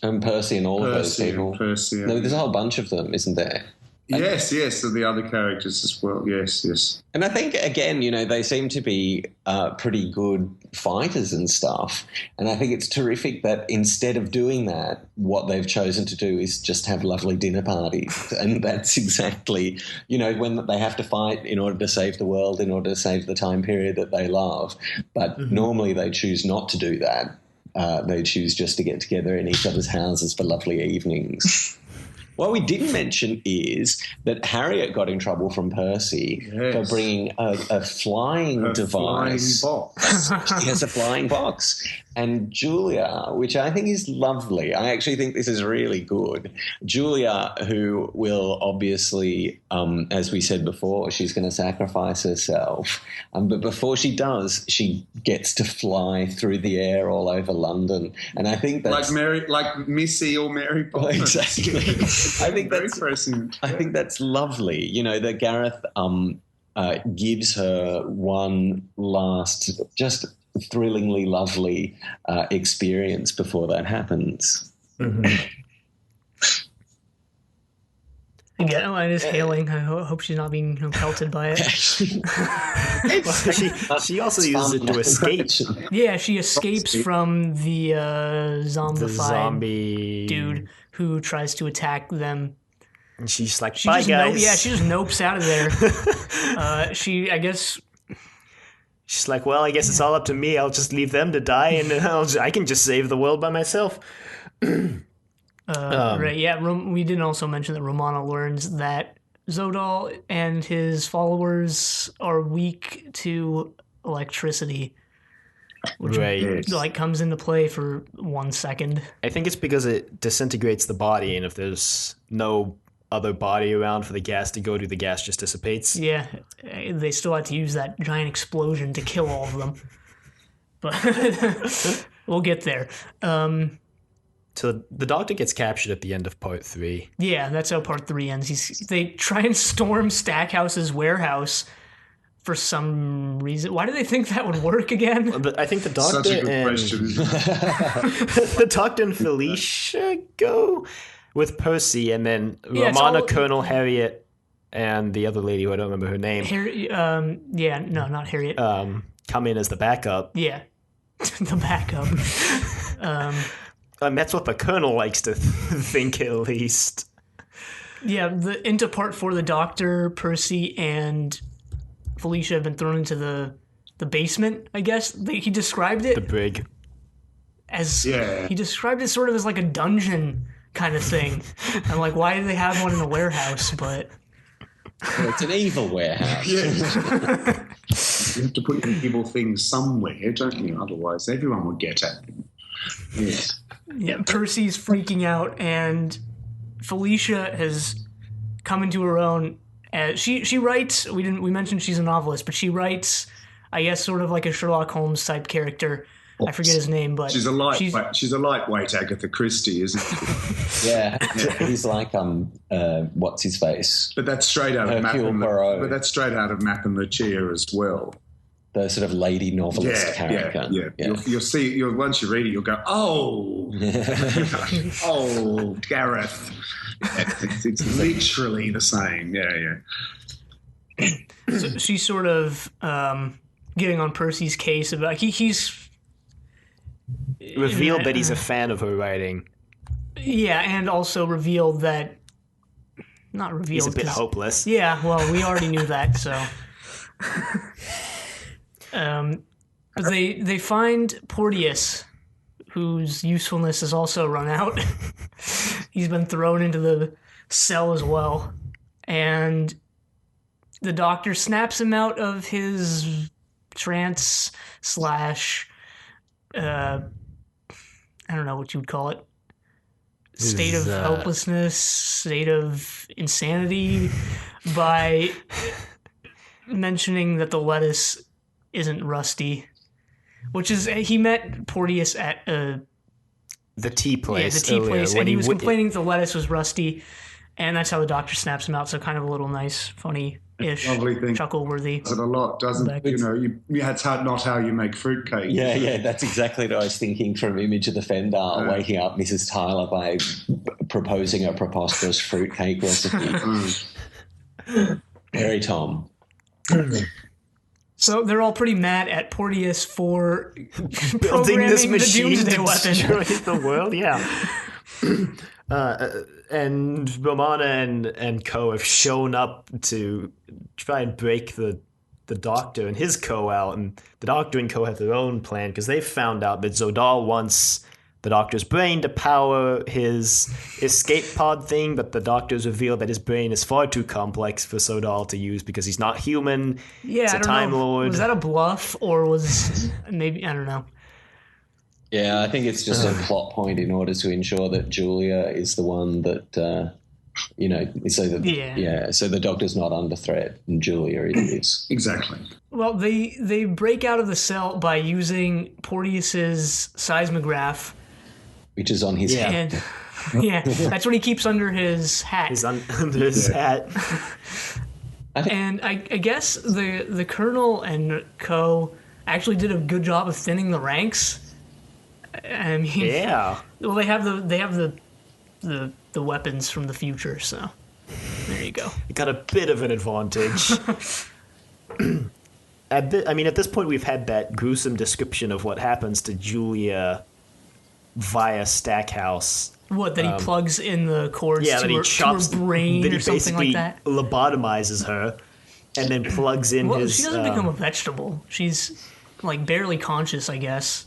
And Percy and all of those people. Percy, No, there's a whole bunch of them, isn't there? Yes, and the other characters as well. Yes. And I think, again, they seem to be pretty good fighters and stuff. And I think it's terrific that instead of doing that, what they've chosen to do is just have lovely dinner parties. And that's exactly, when they have to fight in order to save the world, in order to save the time period that they love. But normally they choose not to do that. They choose just to get together in each other's houses for lovely evenings. What we didn't mention is that Harriet got in trouble from Percy for bringing a flying device. Flying box. She has a flying box. And Julia, which I think is lovely, I actually think this is really good. Julia, who will obviously, as we said before, she's going to sacrifice herself. But before she does, she gets to fly through the air all over London. And I think that's... Like Missy or Mary Poppins. Exactly. I think that's lovely. That Gareth gives her one last, just thrillingly lovely experience before that happens. Yeah, it is hailing. I hope she's not being pelted by it. She also uses it to escape. Yeah, she escapes from the zombie dude who tries to attack them. And she's like, bye, guys. She just nopes out of there. She's like, well, I guess it's all up to me. I'll just leave them to die, and I can just save the world by myself. Right, yeah. We didn't also mention that Romana learns that Zodal and his followers are weak to electricity, which Right. like comes into play for 1 second. I think it's because it disintegrates the body, and if there's no other body around for the gas to go to, the gas just dissipates. Yeah, they still had to use that giant explosion to kill all of them. But we'll get there. So the Doctor gets captured at the end of part 3. Yeah, that's how part 3 ends. They try and storm Stackhouse's warehouse for some reason. Why do they think that would work again? But I think the Doctor Such a good and question. the Doctor and Felicia go with Percy, and then Yeah, it's Romana, all- Colonel Harriet, and the other lady who I don't remember her name Not Harriet. come in as the backup. Yeah, the backup. And that's what the Colonel likes to think, at least. Yeah, into part 4, the Doctor, Percy, and Felicia have been thrown into the basement. I guess he described it The brig. as Yeah. he described it sort of as like a dungeon kind of thing. I'm like, why do they have one in a warehouse? But Well, it's an evil warehouse. You have to put your evil things somewhere, don't you? Otherwise, everyone will get at them. Yes. yeah, Percy's freaking out, and Felicia has come into her own. She writes. We mentioned she's a novelist, but she writes, I guess, sort of like a Sherlock Holmes type character. I forget his name, but She's a lightweight Agatha Christie, isn't she? Yeah, he's like what's his face? But that's straight out of Hercule Poirot. But that's straight out of Map and Lucia as well. The sort of lady novelist character. Yeah. You'll see. Once you read it, you'll go, "Oh, oh, Gareth." It's literally the same. Yeah. so she's sort of getting on Percy's case about he's Revealed that he's a fan of her writing. yeah, and also revealed that not revealed. He's a bit 'cause- hopeless. Yeah, well, we already knew that, so. But they find Porteous, whose usefulness has also run out. He's been thrown into the cell as well, and the Doctor snaps him out of his trance slash. I don't know what you would call it. State of hopelessness, state of insanity, by mentioning that the lettuce isn't rusty, which is he met Porteous at The tea place. the tea earlier, place, when and he was w- complaining that the lettuce was rusty, and that's how the Doctor snaps him out. So kind of a little nice, funny-ish, Lovely thing. chuckle-worthy. Does it a lot, doesn't Back. it? That's not how you make fruitcake. Yeah, that's exactly what I was thinking from Image of the Fender, waking up Mrs. Tyler by proposing a preposterous fruitcake recipe. Very Tom. So they're all pretty mad at Porteous for building this programming the machine doomsday to weapon. destroy the world. Yeah. And Romana and Co have shown up to try and break the Doctor and his Co out, and the Doctor and Co have their own plan because they've found out that Zodal wants the Doctor's brain to power his escape pod thing, but the Doctor's revealed that his brain is far too complex for Zodal to use because he's not human. Yeah, He's I a don't Time know. Lord. Was that a bluff or was maybe I don't know. Yeah, I think it's just a plot point in order to ensure that Julia is the one that, so that so the Doctor's not under threat and Julia is. Exactly. Well, they break out of the cell by using Porteous's seismograph, Which is on his head. and that's what he keeps under his hat. He's under his hat. And I guess the Colonel and Co actually did a good job of thinning the ranks. I mean, Yeah. well, they have the weapons from the future, so there you go. He got a bit of an advantage. At this point, we've had that gruesome description of what happens to Julia via Stackhouse. What, that he plugs in the cords Yeah, to, that he her, chops, to her brain that he or something basically like that? lobotomizes her, and then plugs in Well, his. she doesn't become a vegetable. She's like barely conscious, I guess.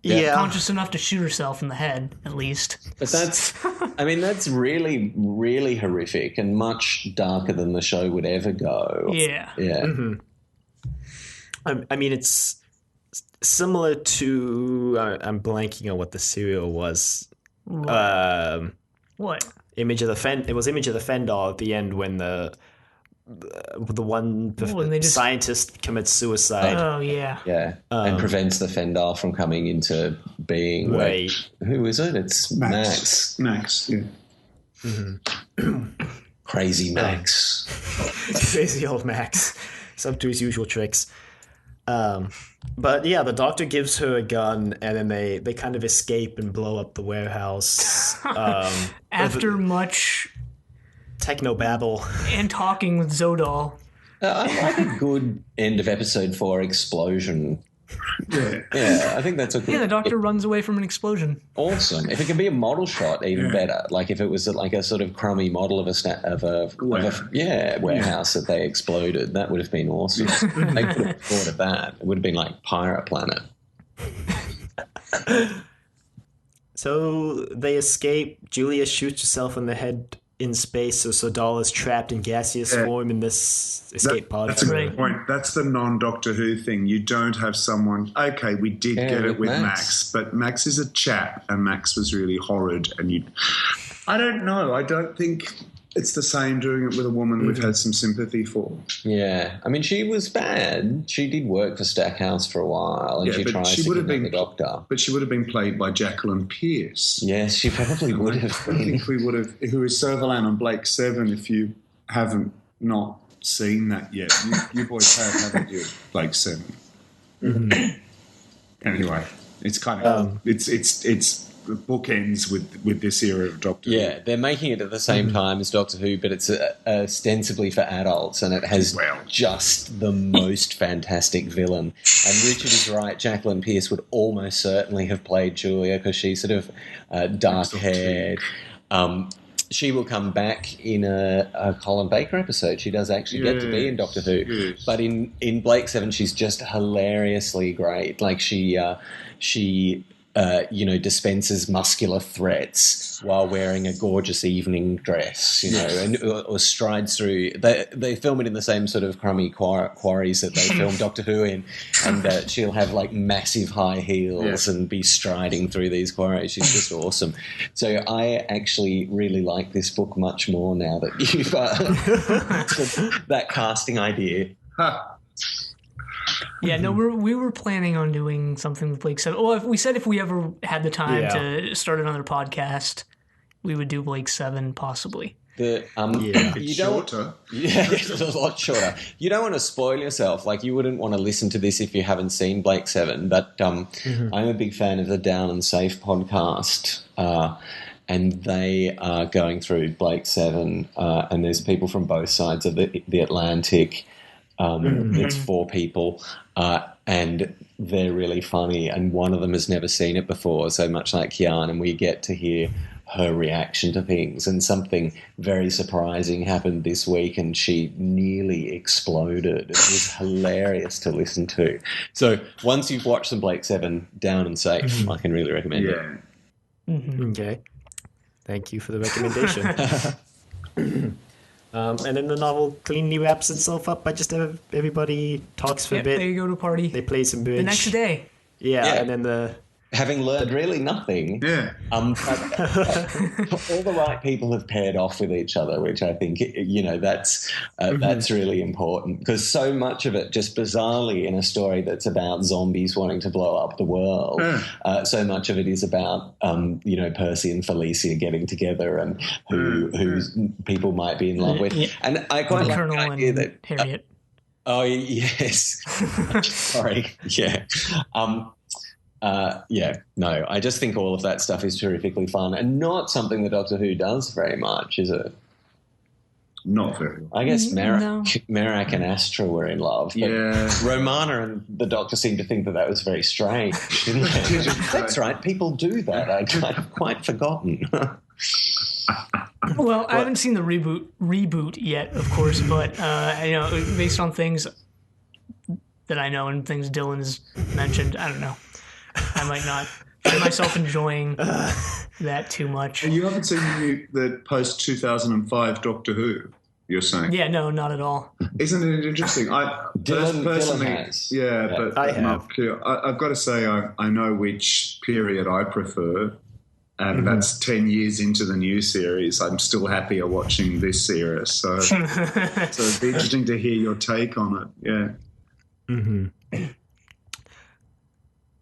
Yeah. conscious enough to shoot herself in the head, at least. But that's really, really horrific and much darker than the show would ever go. Yeah. Yeah. Mm-hmm. I mean, it's similar to I'm blanking on what the serial was. What? Image of the It was Image of the Fendal at the end when the one scientist commits suicide. Oh, yeah. Yeah, and prevents the Fendal from coming into being. Right. Who is it? It's Max. Max, yeah. Mm-hmm. Crazy Max. Crazy old Max. He's up to his usual tricks. But yeah, the Doctor gives her a gun, and then they kind of escape and blow up the warehouse. After much technobabble and talking with Zodal. I like a good end of episode 4 explosion. Yeah, I think that's a good. Yeah, the Doctor runs away from an explosion. Awesome. If it can be a model shot, even better. Like if it was like a sort of crummy model of a warehouse that they exploded, that would have been awesome. They could have thought of that. It would have been like Pirate Planet. So they escape. Julia shoots herself in the head in space, so Sodal is trapped in gaseous form in this escape pod. That's a great point. That's the non-Doctor Who thing. You don't have someone... Okay, we did get it with Max, but Max is a chap, and Max was really horrid, and I don't know. I don't think it's the same doing it with a woman we've had some sympathy for. Yeah. I mean, she was bad. She did work for Stackhouse for a while, and she tries to kidnap the Doctor. But she would have been played by Jacqueline Pearce. Yes, she probably would have. I think we would have... Who is Servalan on Blake 7, if you haven't not seen that yet. You boys have, haven't you, Blake 7? Mm-hmm. Anyway, it's kind of... It's bookends with this era of Doctor Who. Yeah, they're making it at the same time as Doctor Who, but it's ostensibly for adults, and it has just the most fantastic villain. And Richard is right, Jacqueline Pearce would almost certainly have played Julia because she's sort of dark-haired. She will come back in a Colin Baker episode. She does actually get to be in Doctor Who. Yes. But in Blake 7, she's just hilariously great. Like she dispenses muscular threats while wearing a gorgeous evening dress, or strides through. They film it in the same sort of crummy quarries that they film Doctor Who in, and she'll have like massive high heels and be striding through these quarries. She's just awesome. So I actually really like this book much more now that you've that casting idea. Yeah, no, we were planning on doing something with Blake 7. Well, we said if we ever had the time to start another podcast, we would do Blake 7 possibly. It's shorter. Yeah, it's a lot shorter. You don't want to spoil yourself. Like, you wouldn't want to listen to this if you haven't seen Blake 7. But I'm a big fan of the Down and Safe podcast. And they are going through Blake 7. And there's people from both sides of the Atlantic. It's 4 people, and they're really funny, and one of them has never seen it before, so much like Kian, and we get to hear her reaction to things, and something very surprising happened this week, and she nearly exploded. It was hilarious to listen to. So once you've watched some Blake 7, Down and Safe, I can really recommend it. Okay. Thank you for the recommendation. And then the novel cleanly wraps itself up by just everybody talks for a bit. They go to a party. They play some bridge. The next day. Yeah, and then having learned really nothing. Yeah. All the right people have paired off with each other, which I think, that's really important, because so much of it, just bizarrely in a story that's about zombies wanting to blow up the world, so much of it is about, Percy and Felicia getting together and who people might be in love with. Yeah. And I quite like the idea that Harriet. Oh, yes. Sorry. Yeah. I just think all of that stuff is terrifically fun and not something that Doctor Who does very much, is it? Not very well. I guess Merak and Astra were in love. But Romana and the Doctor seemed to think that was very strange, didn't they? That's right, people do that. I'd kind of quite forgotten. Well, I haven't seen the reboot yet, of course, but based on things that I know and things Dylan's mentioned, I don't know. I might not find myself enjoying that too much. And you haven't seen the post 2005 Doctor Who? You're saying? Yeah, no, not at all. Isn't it interesting? Dylan has. Yeah, but I have. I've got to say I know which period I prefer, and that's 10 years into the new series. I'm still happier watching this series. So it'd be interesting to hear your take on it.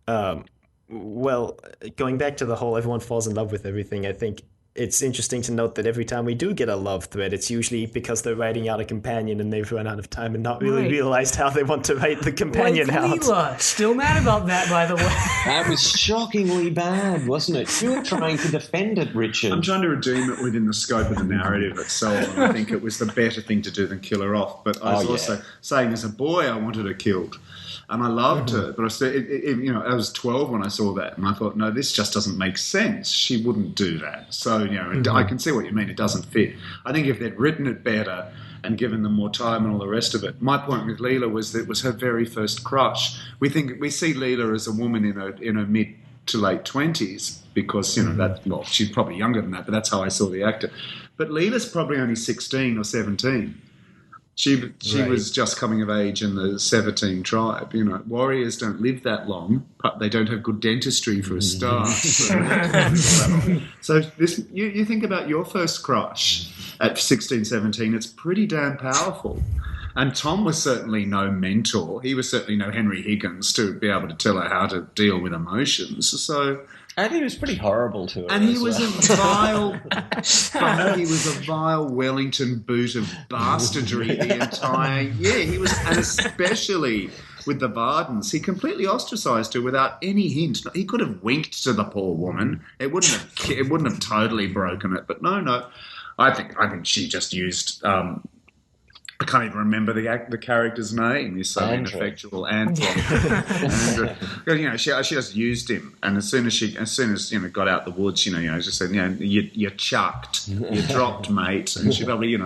Yeah. Well, going back to the whole everyone falls in love with everything, I think it's interesting to note that every time we do get a love thread, it's usually because they're writing out a companion and they've run out of time and not really realized how they want to write the companion out. Leela, still mad about that, by the way. That was shockingly bad, wasn't it? You were trying to defend it, Richard. I'm trying to redeem it within the scope of the narrative itself, and I think it was the better thing to do than kill her off. But I was also saying, as a boy, I wanted her killed. And I loved her, but I was 12 when I saw that, and I thought, no, this just doesn't make sense. She wouldn't do that. So, I can see what you mean. It doesn't fit. I think if they'd written it better and given them more time and all the rest of it. My point with Leela was that it was her very first crush. We see Leela as a woman in her mid to late 20s because she's probably younger than that, but that's how I saw the actor. But Leela's probably only 16 or 17. She was just coming of age in the 17 tribe. Warriors don't live that long, but they don't have good dentistry for a start. So you think about your first crush at 16, 17, it's pretty damn powerful. And Tom was certainly no mentor. He was certainly no Henry Higgins to be able to tell her how to deal with emotions. So... And he was pretty horrible to her. And he was a vile Wellington boot of bastardry the entire year. He was, and especially with the Vardens, he completely ostracised her without any hint. He could have winked to the poor woman. It wouldn't have totally broken it. But no. I think she just used. I can't even remember the character's name. He's so ineffectual. Antoine. She just used him, and as soon as got out the woods, just said, you chucked, you dropped, mate. And she probably,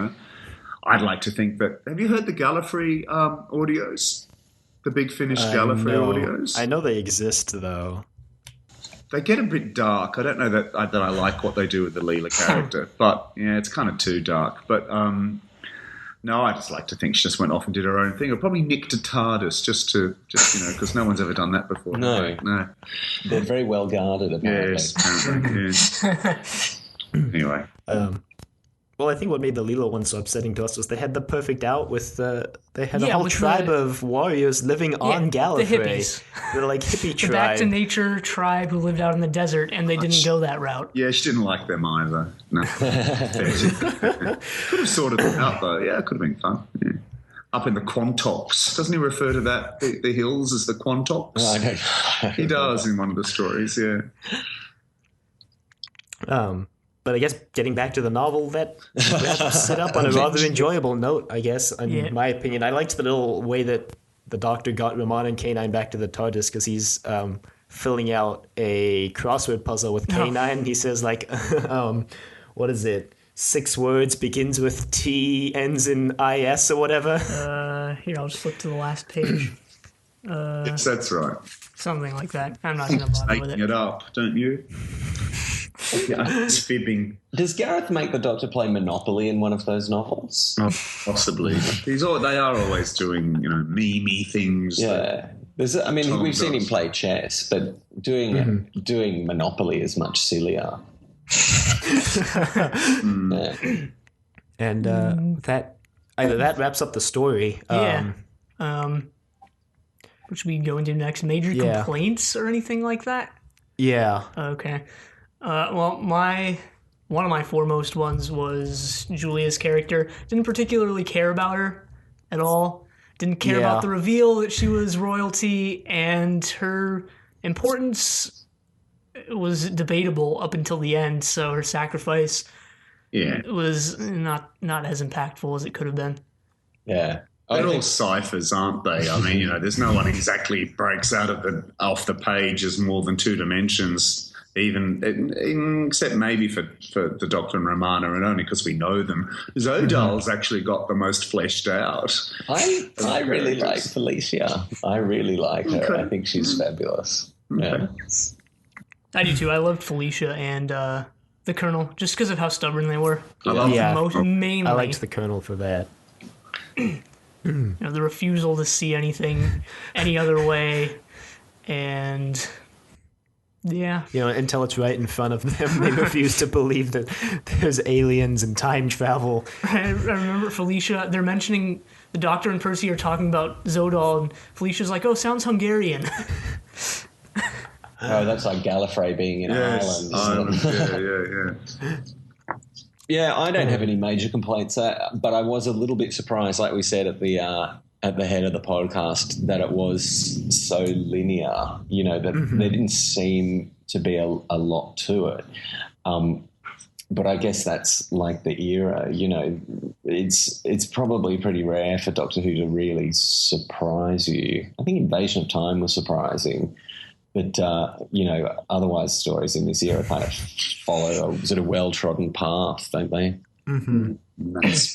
I'd like to think that. Have you heard the Gallifrey audios? The Big Finish Gallifrey audios. I know they exist though. They get a bit dark. I don't know that I like what they do with the Leela character, but yeah, it's kind of too dark. But no, I just like to think she just went off and did her own thing. Or probably nicked a TARDIS just because no one's ever done that before. No. They're very well guarded, apparently. Yes, apparently, yes. Anyway. Well, I think what made the Leela one so upsetting to us was they had the perfect out with they had a whole tribe of warriors living on Gallifrey. The hippies. They're like hippie tribe. The back to nature tribe who lived out in the desert, and they didn't go that route. Yeah, she didn't like them either. No. Could have sorted them out though. Yeah, it could have been fun. Yeah. Up in the Quantocks. Doesn't he refer to that, the hills, as the Quantocks? Oh, I don't know. He does in one of the stories, yeah. But I guess getting back to the novel, that set up on a rather enjoyable note, I guess, in my opinion. I liked the little way that the Doctor got Ramon and K9 back to the TARDIS because he's filling out a crossword puzzle with K9. He says, what is it? 6 words, begins with T, ends in IS or whatever. Here, I'll just flip to the last page. Yes, that's right. Something like that. I'm not going to bother with it. Making it up, don't you? Yeah, it's fibbing. Does Gareth make the Doctor play Monopoly in one of those novels? Oh, possibly. They are always doing, meme things. Yeah. We've seen him play chess, but doing Monopoly is much sillier. Yeah. And that wraps up the story. Which we go into next. Major complaints or anything like that? Yeah. Okay. Well, one of my foremost ones was Julia's character. Didn't particularly care about her at all. Didn't care about the reveal that she was royalty, and her importance was debatable up until the end. So her sacrifice was not as impactful as it could have been. Yeah. They're all ciphers, aren't they? I mean, there's no one exactly breaks out off the page as more than 2 dimensions. Even except maybe for the Doctor and Romana, and only because we know them. Zodal's actually got the most fleshed out. I really like Felicia. I really like her. I think she's fabulous. Yeah. I do too. I loved Felicia and the Colonel just because of how stubborn they were. Mainly, I liked the Colonel for that. The refusal to see anything any other way, and until it's right in front of them, they refuse to believe that there's aliens and time travel. I remember Felicia. They're mentioning the Doctor and Percy are talking about Zodal, and Felicia's like, "Oh, sounds Hungarian." Oh, that's like Gallifrey being in Ireland. Yeah. Yeah, I don't have any major complaints, but I was a little bit surprised, like we said at the head of the podcast, that it was so linear. That there didn't seem to be a lot to it. But I guess that's like the era. It's probably pretty rare for Doctor Who to really surprise you. I think Invasion of Time was surprising. But, otherwise stories in this era kind of follow a sort of well-trodden path, don't they? Mm-hmm.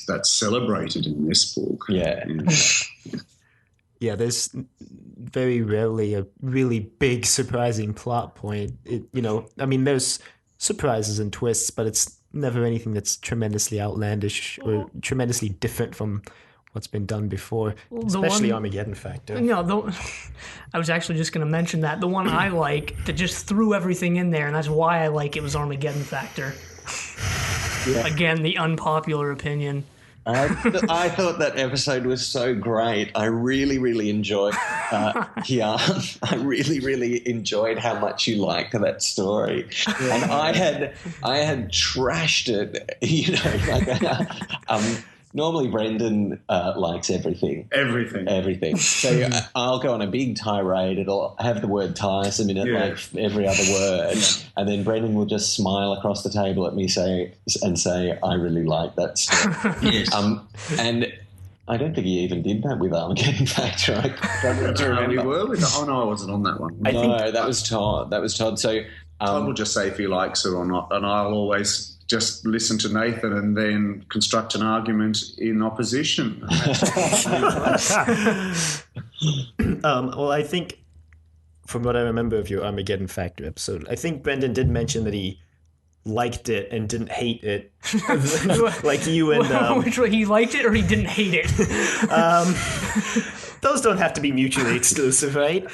That's celebrated in this book. Yeah. Yeah, there's very rarely a really big, surprising plot point. There's surprises and twists, but it's never anything that's tremendously outlandish or tremendously different from what's been done before, especially Armageddon Factor. No, I was actually just going to mention that. The one I like that just threw everything in there, and that's why I like it, was Armageddon Factor. Yeah. Again, the unpopular opinion. I thought that episode was so great. I really, really enjoyed Kian. I really, really enjoyed how much you liked that story. And I had trashed it, normally Brendan likes everything. Everything. So I'll go on a big tirade. It'll have the word tiresome in it, like every other word. And then Brendan will just smile across the table at me and say, I really like that stuff. Yes. And I don't think he even did that with Armageddon Factor. I can't remember. You were with I wasn't on that one. That was Todd. So Todd will just say if he likes it or not, and I'll always just listen to Nathan and then construct an argument in opposition. Well, I think from what I remember of your Armageddon Factor episode, I think Brendan did mention that he liked it and didn't hate it. Like you and... Which way, he liked it or he didn't hate it? Those don't have to be mutually exclusive, right?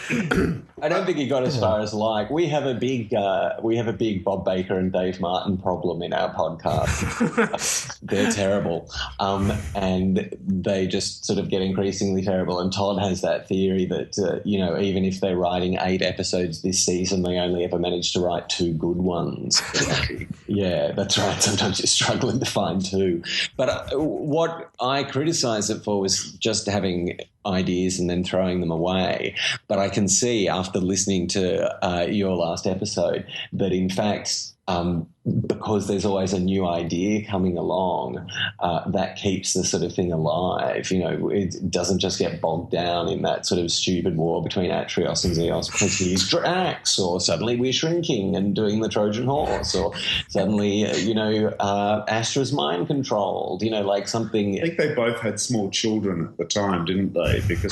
I don't think he got as far as like. We have a big Bob Baker and Dave Martin problem in our podcast. They're terrible, and they just sort of get increasingly terrible. And Todd has that theory that even if they're writing 8 episodes this season, they only ever manage to write 2 good ones. Yeah, that's right. Sometimes you're struggling to find 2. But what I criticised it for was just having ideas and then throwing them away. But I can see after listening to your last episode that in fact because there's always a new idea coming along, that keeps the sort of thing alive. It doesn't just get bogged down in that sort of stupid war between Atrios and Zeos because he's Drax, or suddenly we're shrinking and doing the Trojan horse, or suddenly, Astra's mind controlled, like something. I think they both had small children at the time, didn't they? Because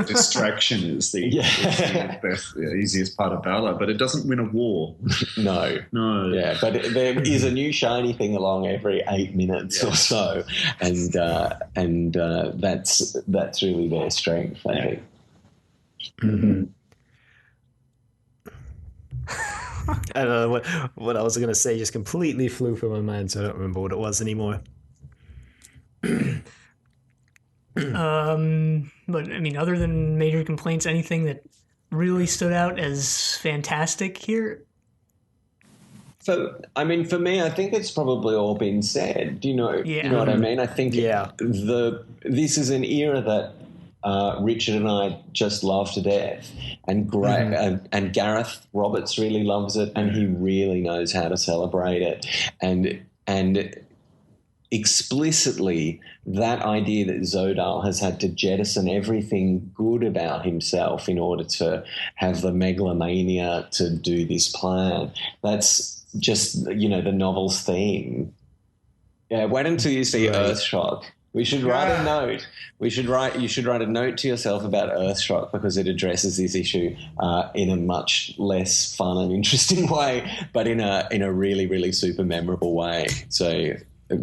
distraction is the easiest part of valor, but it doesn't win a war. No. Yeah, but there is a new shiny thing along every 8 minutes or so, and that's really their strength, I think. Mm-hmm. I don't know what I was going to say. Just completely flew from my mind, so I don't remember what it was anymore. But I mean, other than major complaints, anything that really stood out as fantastic here? So, I mean, for me, I think it's probably all been said. You know what I mean? I think this is an era that Richard and I just love to death, and and Gareth Roberts really loves it, and he really knows how to celebrate it, and explicitly that idea that Zodal has had to jettison everything good about himself in order to have the megalomania to do this plan. That's just, the novel's theme. Yeah, wait until you see Earthshock. We should write a note. You should write a note to yourself about Earthshock because it addresses this issue in a much less fun and interesting way, but in a really, really super memorable way. So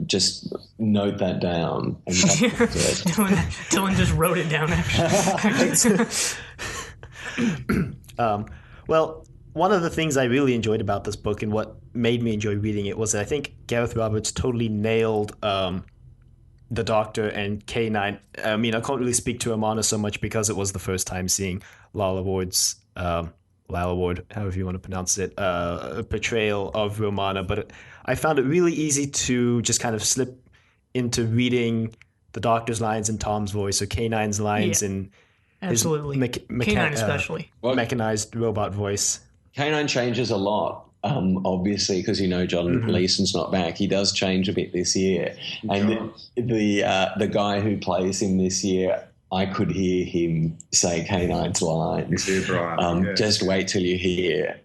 just note that down. And Dylan just wrote it down. Well, one of the things I really enjoyed about this book and what made me enjoy reading it was that I think Gareth Roberts totally nailed the Doctor and K9. I mean, I can't really speak to Romana so much because it was the first time seeing Lalla Ward's, however you want to pronounce it, portrayal of Romana. But I found it really easy to just kind of slip into reading the Doctor's lines in Tom's voice or K9's lines in absolutely. K9 especially. Mechanized robot voice. K9 changes a lot. Obviously, because John Leeson's not back, he does change a bit this year. And the guy who plays him this year, I could hear him say K9's lines. Just wait till you hear.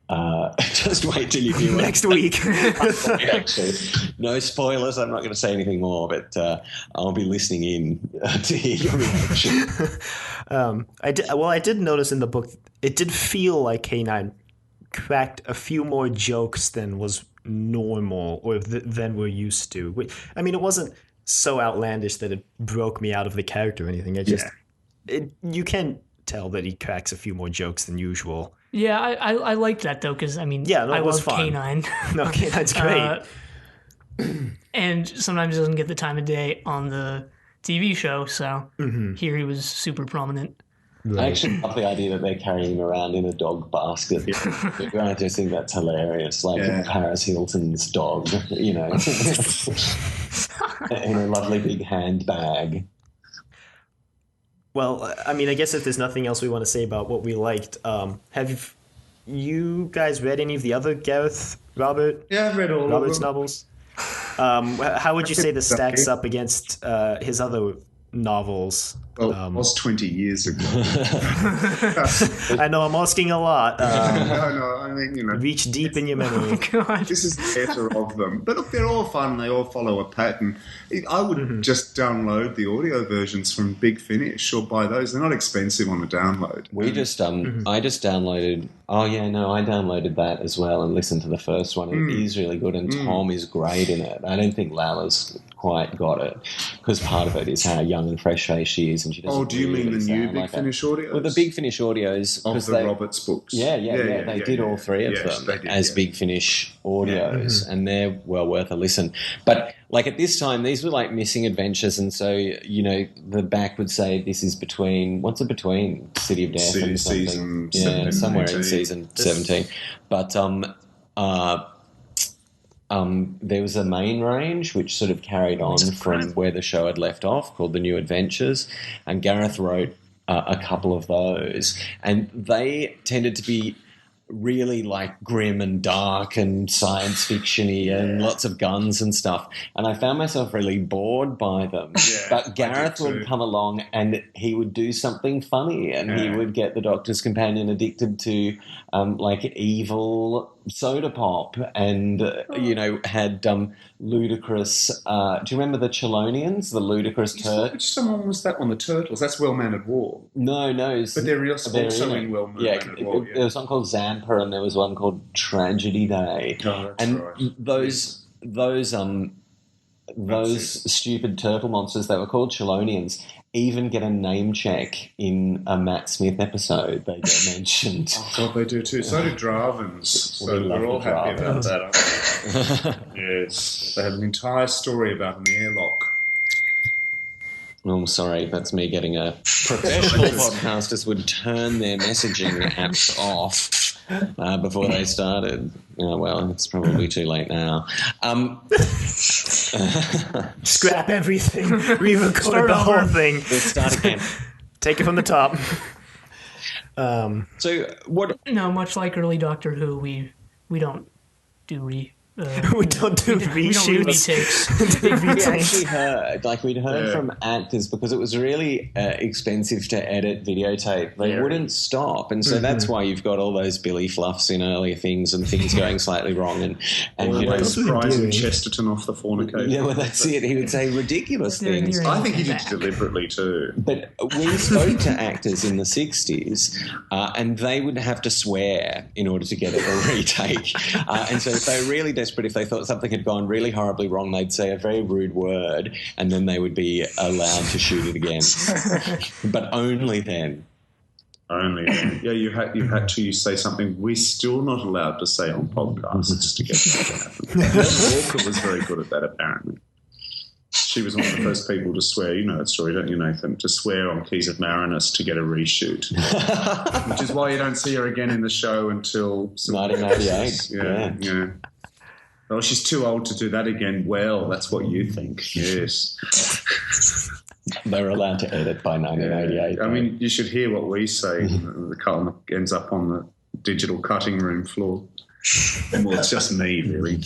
Just wait till you hear next week. Actually, no spoilers. I'm not going to say anything more, but I'll be listening in to hear your reaction. I did notice in the book it did feel like K9 cracked a few more jokes than was normal or than we're used to. I mean, it wasn't so outlandish that it broke me out of the character or anything. You can tell that he cracks a few more jokes than usual. Yeah, I liked that though because I was love fun. K9. No, K9's great. And sometimes doesn't get the time of day on the TV show, so here he was super prominent. Right. I actually love the idea that they're carrying him around in a dog basket. I just think that's hilarious. Like Paris Hilton's dog, in a lovely big handbag. Well, I mean, I guess if there's nothing else we want to say about what we liked, have you guys read any of the other Gareth Roberts? Yeah, I've read all Roberts of them. novels. How would you say this stacks up against his other novels? Well, it was 20 years ago. I know I'm asking a lot. No, I mean, reach deep in your memory. This is the better of them. But look, they're all fun. They all follow a pattern. I would just download the audio versions from Big Finish or buy those. They're not expensive on the download. We just, I just downloaded. Oh yeah, no, I downloaded that as well and listened to the first one. It is really good, and Tom is great in it. I don't think Lalla's quite got it because part of it is how young and fresh-faced she is, and she doesn't. Oh, do you mean the new Big Finish audios? Well, the Big Finish audios of the Roberts books. Yeah. They did all three of them as Big Finish audios, and they're well worth a listen. But like at this time, these were like missing adventures, and so the back would say this is between City of Death and something, somewhere in season 17. But there was a main range which sort of carried on from where the show had left off, called The New Adventures, and Gareth wrote a couple of those, and they tended to be really like grim and dark and science fiction-y and lots of guns and stuff, and I found myself really bored by them. But Gareth would come along and he would do something funny, and he would get the Doctor's companion addicted to like evil soda pop, and had ludicrous. Do you remember the Chelonians, the ludicrous turtles? Which someone was that one? The Turtles. That's Well Mannered War. No, but they're also in Well Mannered War. There was one called Zampa, and there was one called Tragedy Day. Oh, that's and right. Those stupid turtle monsters, they were called Chelonians, even get a name check in a Matt Smith episode. They get mentioned. Oh, God, they do too. So do Dravens. So we're all happy about that, aren't we? Yes. They had an entire story about an airlock. Oh, I'm sorry, that's me getting a professional podcasters would turn their messaging apps off before they started. Oh, well, it's probably too late now. Scrap everything. Re-record the whole thing. Let's start again. Take it from the top. So what? No, much like early Doctor Who, we don't do We don't do reshoots. We don't do retakes. We actually heard, we'd heard from actors, because it was really expensive to edit videotape. They wouldn't stop, and so that's why you've got all those Billy Fluffs in earlier things and things going slightly wrong, and prizing Chesterton off the fornicator. Yeah, well, that's it. He would say ridiculous things. I think he did deliberately too. But we spoke to actors in the 60s, and they would have to swear in order to get it a retake. And so if they were really desperate, if they thought something had gone really horribly wrong, they'd say a very rude word, and then they would be allowed to shoot it again. But only then. Only then. Yeah, you had to say something we're still not allowed to say on podcasts to get that to happen. Walker was very good at that, apparently. She was one of the first people to swear, you know that story, don't you, Nathan? To swear on Keys of Marinus to get a reshoot. Which is why you don't see her again in the show until 1998. Yeah. Oh, she's too old to do that again. Well, that's what you think. Yes. They were allowed to edit by 1988. Yeah. I mean, you should hear what we say. The cut ends up on the digital cutting room floor. Well, it's just me, really.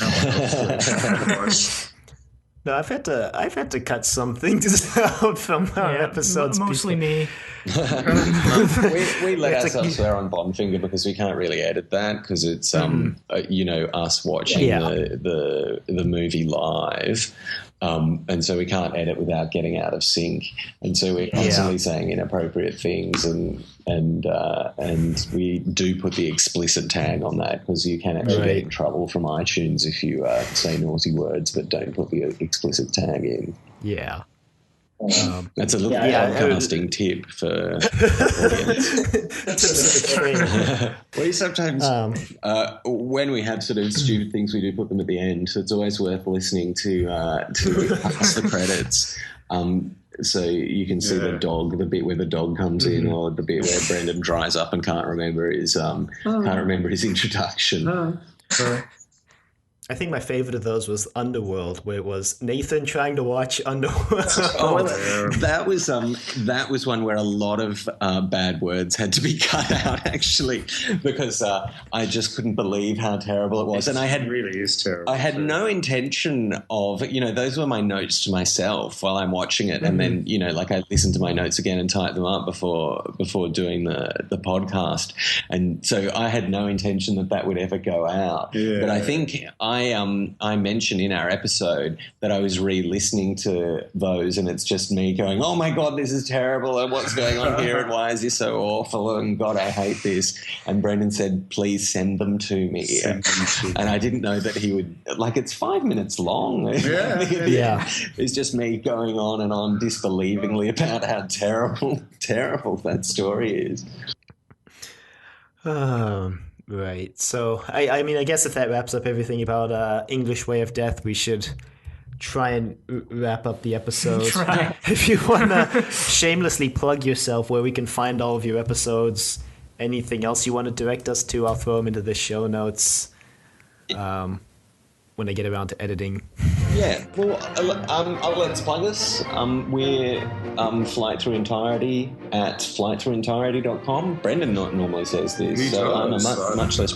No, I've had to cut some things out from our episodes. Mostly me. we let ourselves swear on Bondfinger because we can't really edit that, because it's us watching the movie live. And so we can't edit without getting out of sync, and so we're constantly saying inappropriate things, and we do put the explicit tag on that, because you can actually get in trouble from iTunes if you say naughty words but don't put the explicit tag in. Yeah. That's a little podcasting tip for audience. That's a We sometimes, when we have sort of stupid things, we do put them at the end. So it's always worth listening to past the credits. So you can see the dog, the bit where the dog comes in, or the bit where Brendan dries up and can't remember his introduction. I think my favorite of those was Underworld, where it was Nathan trying to watch Underworld. That was one where a lot of bad words had to be cut out, actually, because I just couldn't believe how terrible it was. And it really is terrible. I had no intention of, those were my notes to myself while I'm watching it, and then I listened to my notes again and typed them up before doing the podcast, and so I had no intention that would ever go out. Yeah. But I think I mentioned in our episode that I was re-listening to those, and it's just me going, oh my God, this is terrible, and what's going on here, and why is this so awful, and God, I hate this. And Brendan said, please send them to me. And I didn't know that he would, it's 5 minutes long. Yeah. It's just me going on and on disbelievingly about how terrible that story is. Right. So, I mean, I guess if that wraps up everything about English Way of Death, we should try and wrap up the episode. If you want to shamelessly plug yourself, where we can find all of your episodes, anything else you want to direct us to, I'll throw them into the show notes when I get around to editing. Yeah, well, I'll let's plug us. We're Flight Through Entirety at flightthroughentirety.com. Brendan normally says this, so I'm much less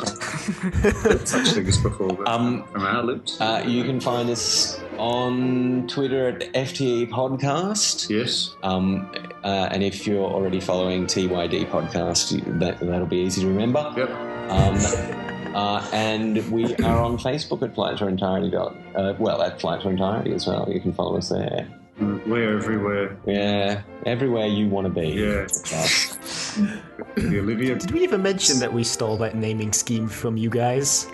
such things before from our lips. You can find us on Twitter at FTE Podcast. Yes. And if you're already following TYD Podcast, that'll be easy to remember. Yep. And we are on Facebook at Flight Through Entirety. At Flight Through Entirety as well. You can follow us there. We're everywhere. Yeah, everywhere you want to be. Yeah. Olivia. Did we even mention that we stole that naming scheme from you guys?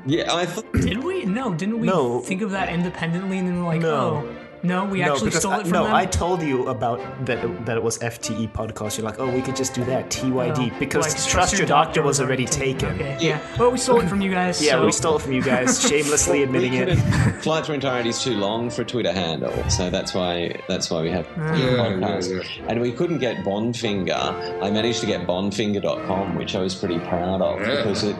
Yeah, I thought. Did we? No, didn't we think of that independently and then No, we actually stole it from them? No, I told you about that it was FTE podcast. You're like, oh, we could just do that, TYD, because Trust Your Doctor was already taken. Okay. Yeah, well, we stole it from you guys. Yeah, we stole it from you guys, shamelessly admitting it. Flight Through Entirety is too long for a Twitter handle, so that's why we have podcast. Yeah. And we couldn't get Bondfinger. I managed to get bondfinger.com, which I was pretty proud of, because it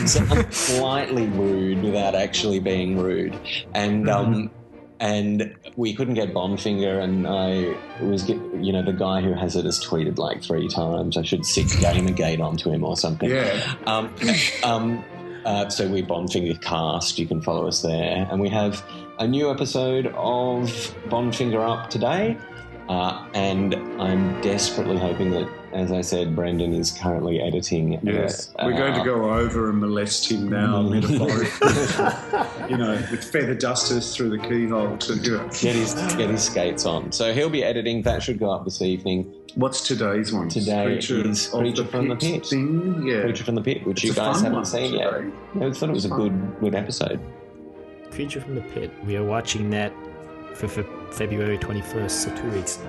sounds slightly rude without actually being rude. And we couldn't get Bondfinger, and the guy who has it has tweeted like 3 times. I should sick Gamergate onto him or something. Yeah. So we Bondfinger Cast. You can follow us there. And we have a new episode of Bondfinger up today. And I'm desperately hoping that, as I said, Brendan is currently editing. Yes, we're going to go over and molest him now, metaphorically. With feather dusters through the keyhole to do it. Get his skates on. So he'll be editing. That should go up this evening. What's today's one? Today is Creature from the Pit. Yeah. Creature from the Pit, which you guys haven't seen yet. I thought it was a good episode. Creature from the Pit. We are watching that for February 21st, so 2 weeks.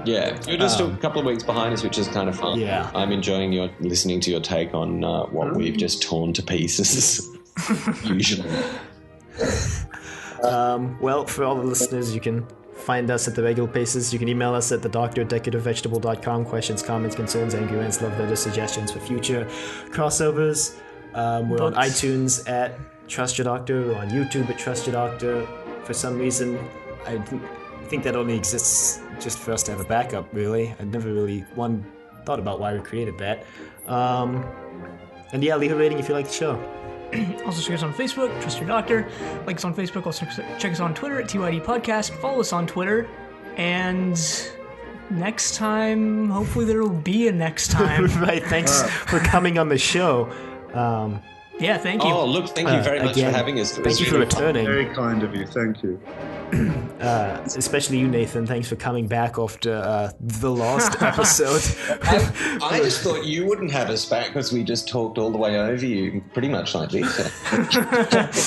Yeah, you're just a couple of weeks behind us, which is kind of fun. Yeah. I'm enjoying listening to your take on what we've just torn to pieces, usually. Well, for all the listeners, you can find us at the regular places. You can email us at thedoctor@decorativevegetable.com. Questions, comments, concerns, angry rants, love letters, suggestions for future crossovers. We're on iTunes at Trust Your Doctor. We're on YouTube at Trust Your Doctor. For some reason, I think that only exists just for us to have a backup, really. I never really thought about why we created that. And yeah, leave a rating if you like the show. Also check us on Facebook, Trust Your Doctor. Like us on Facebook. Also check us on Twitter at TYD Podcast. Follow us on Twitter. And next time, hopefully there will be a next time. Right, thanks for coming on the show. Yeah, thank you. Oh, look, thank you very much for having us. Thank you for returning. Very kind of you. Thank you. Especially you, Nathan. Thanks for coming back after the last episode. I just thought you wouldn't have us back because we just talked all the way over you, pretty much like this.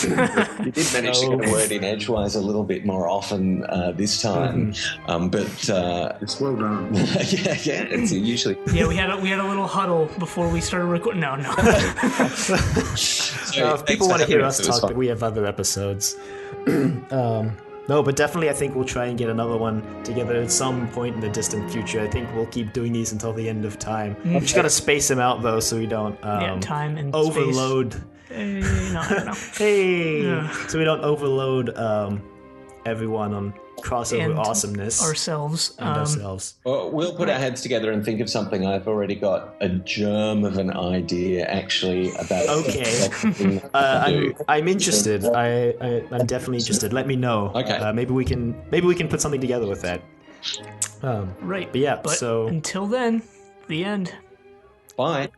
You did manage to get a word in edgewise a little bit more often this time, but it's well done. yeah, it's usually. Yeah, we had a little huddle before we started recording. No. So if people want to hear us talk, but we have other episodes. No, but definitely I think we'll try and get another one together at some point in the distant future. I think we'll keep doing these until the end of time. We've just got to space them out, though, so we don't time and overload. Space. No. So we don't overload everyone on crossover and awesomeness. Ourselves. Well, we'll put our heads together and think of something. I've already got a germ of an idea, actually, about. Okay. I'm interested. I'm definitely interested. Let me know. Okay. Maybe we can put something together with that. Right. But yeah. But so until then, the end. Bye.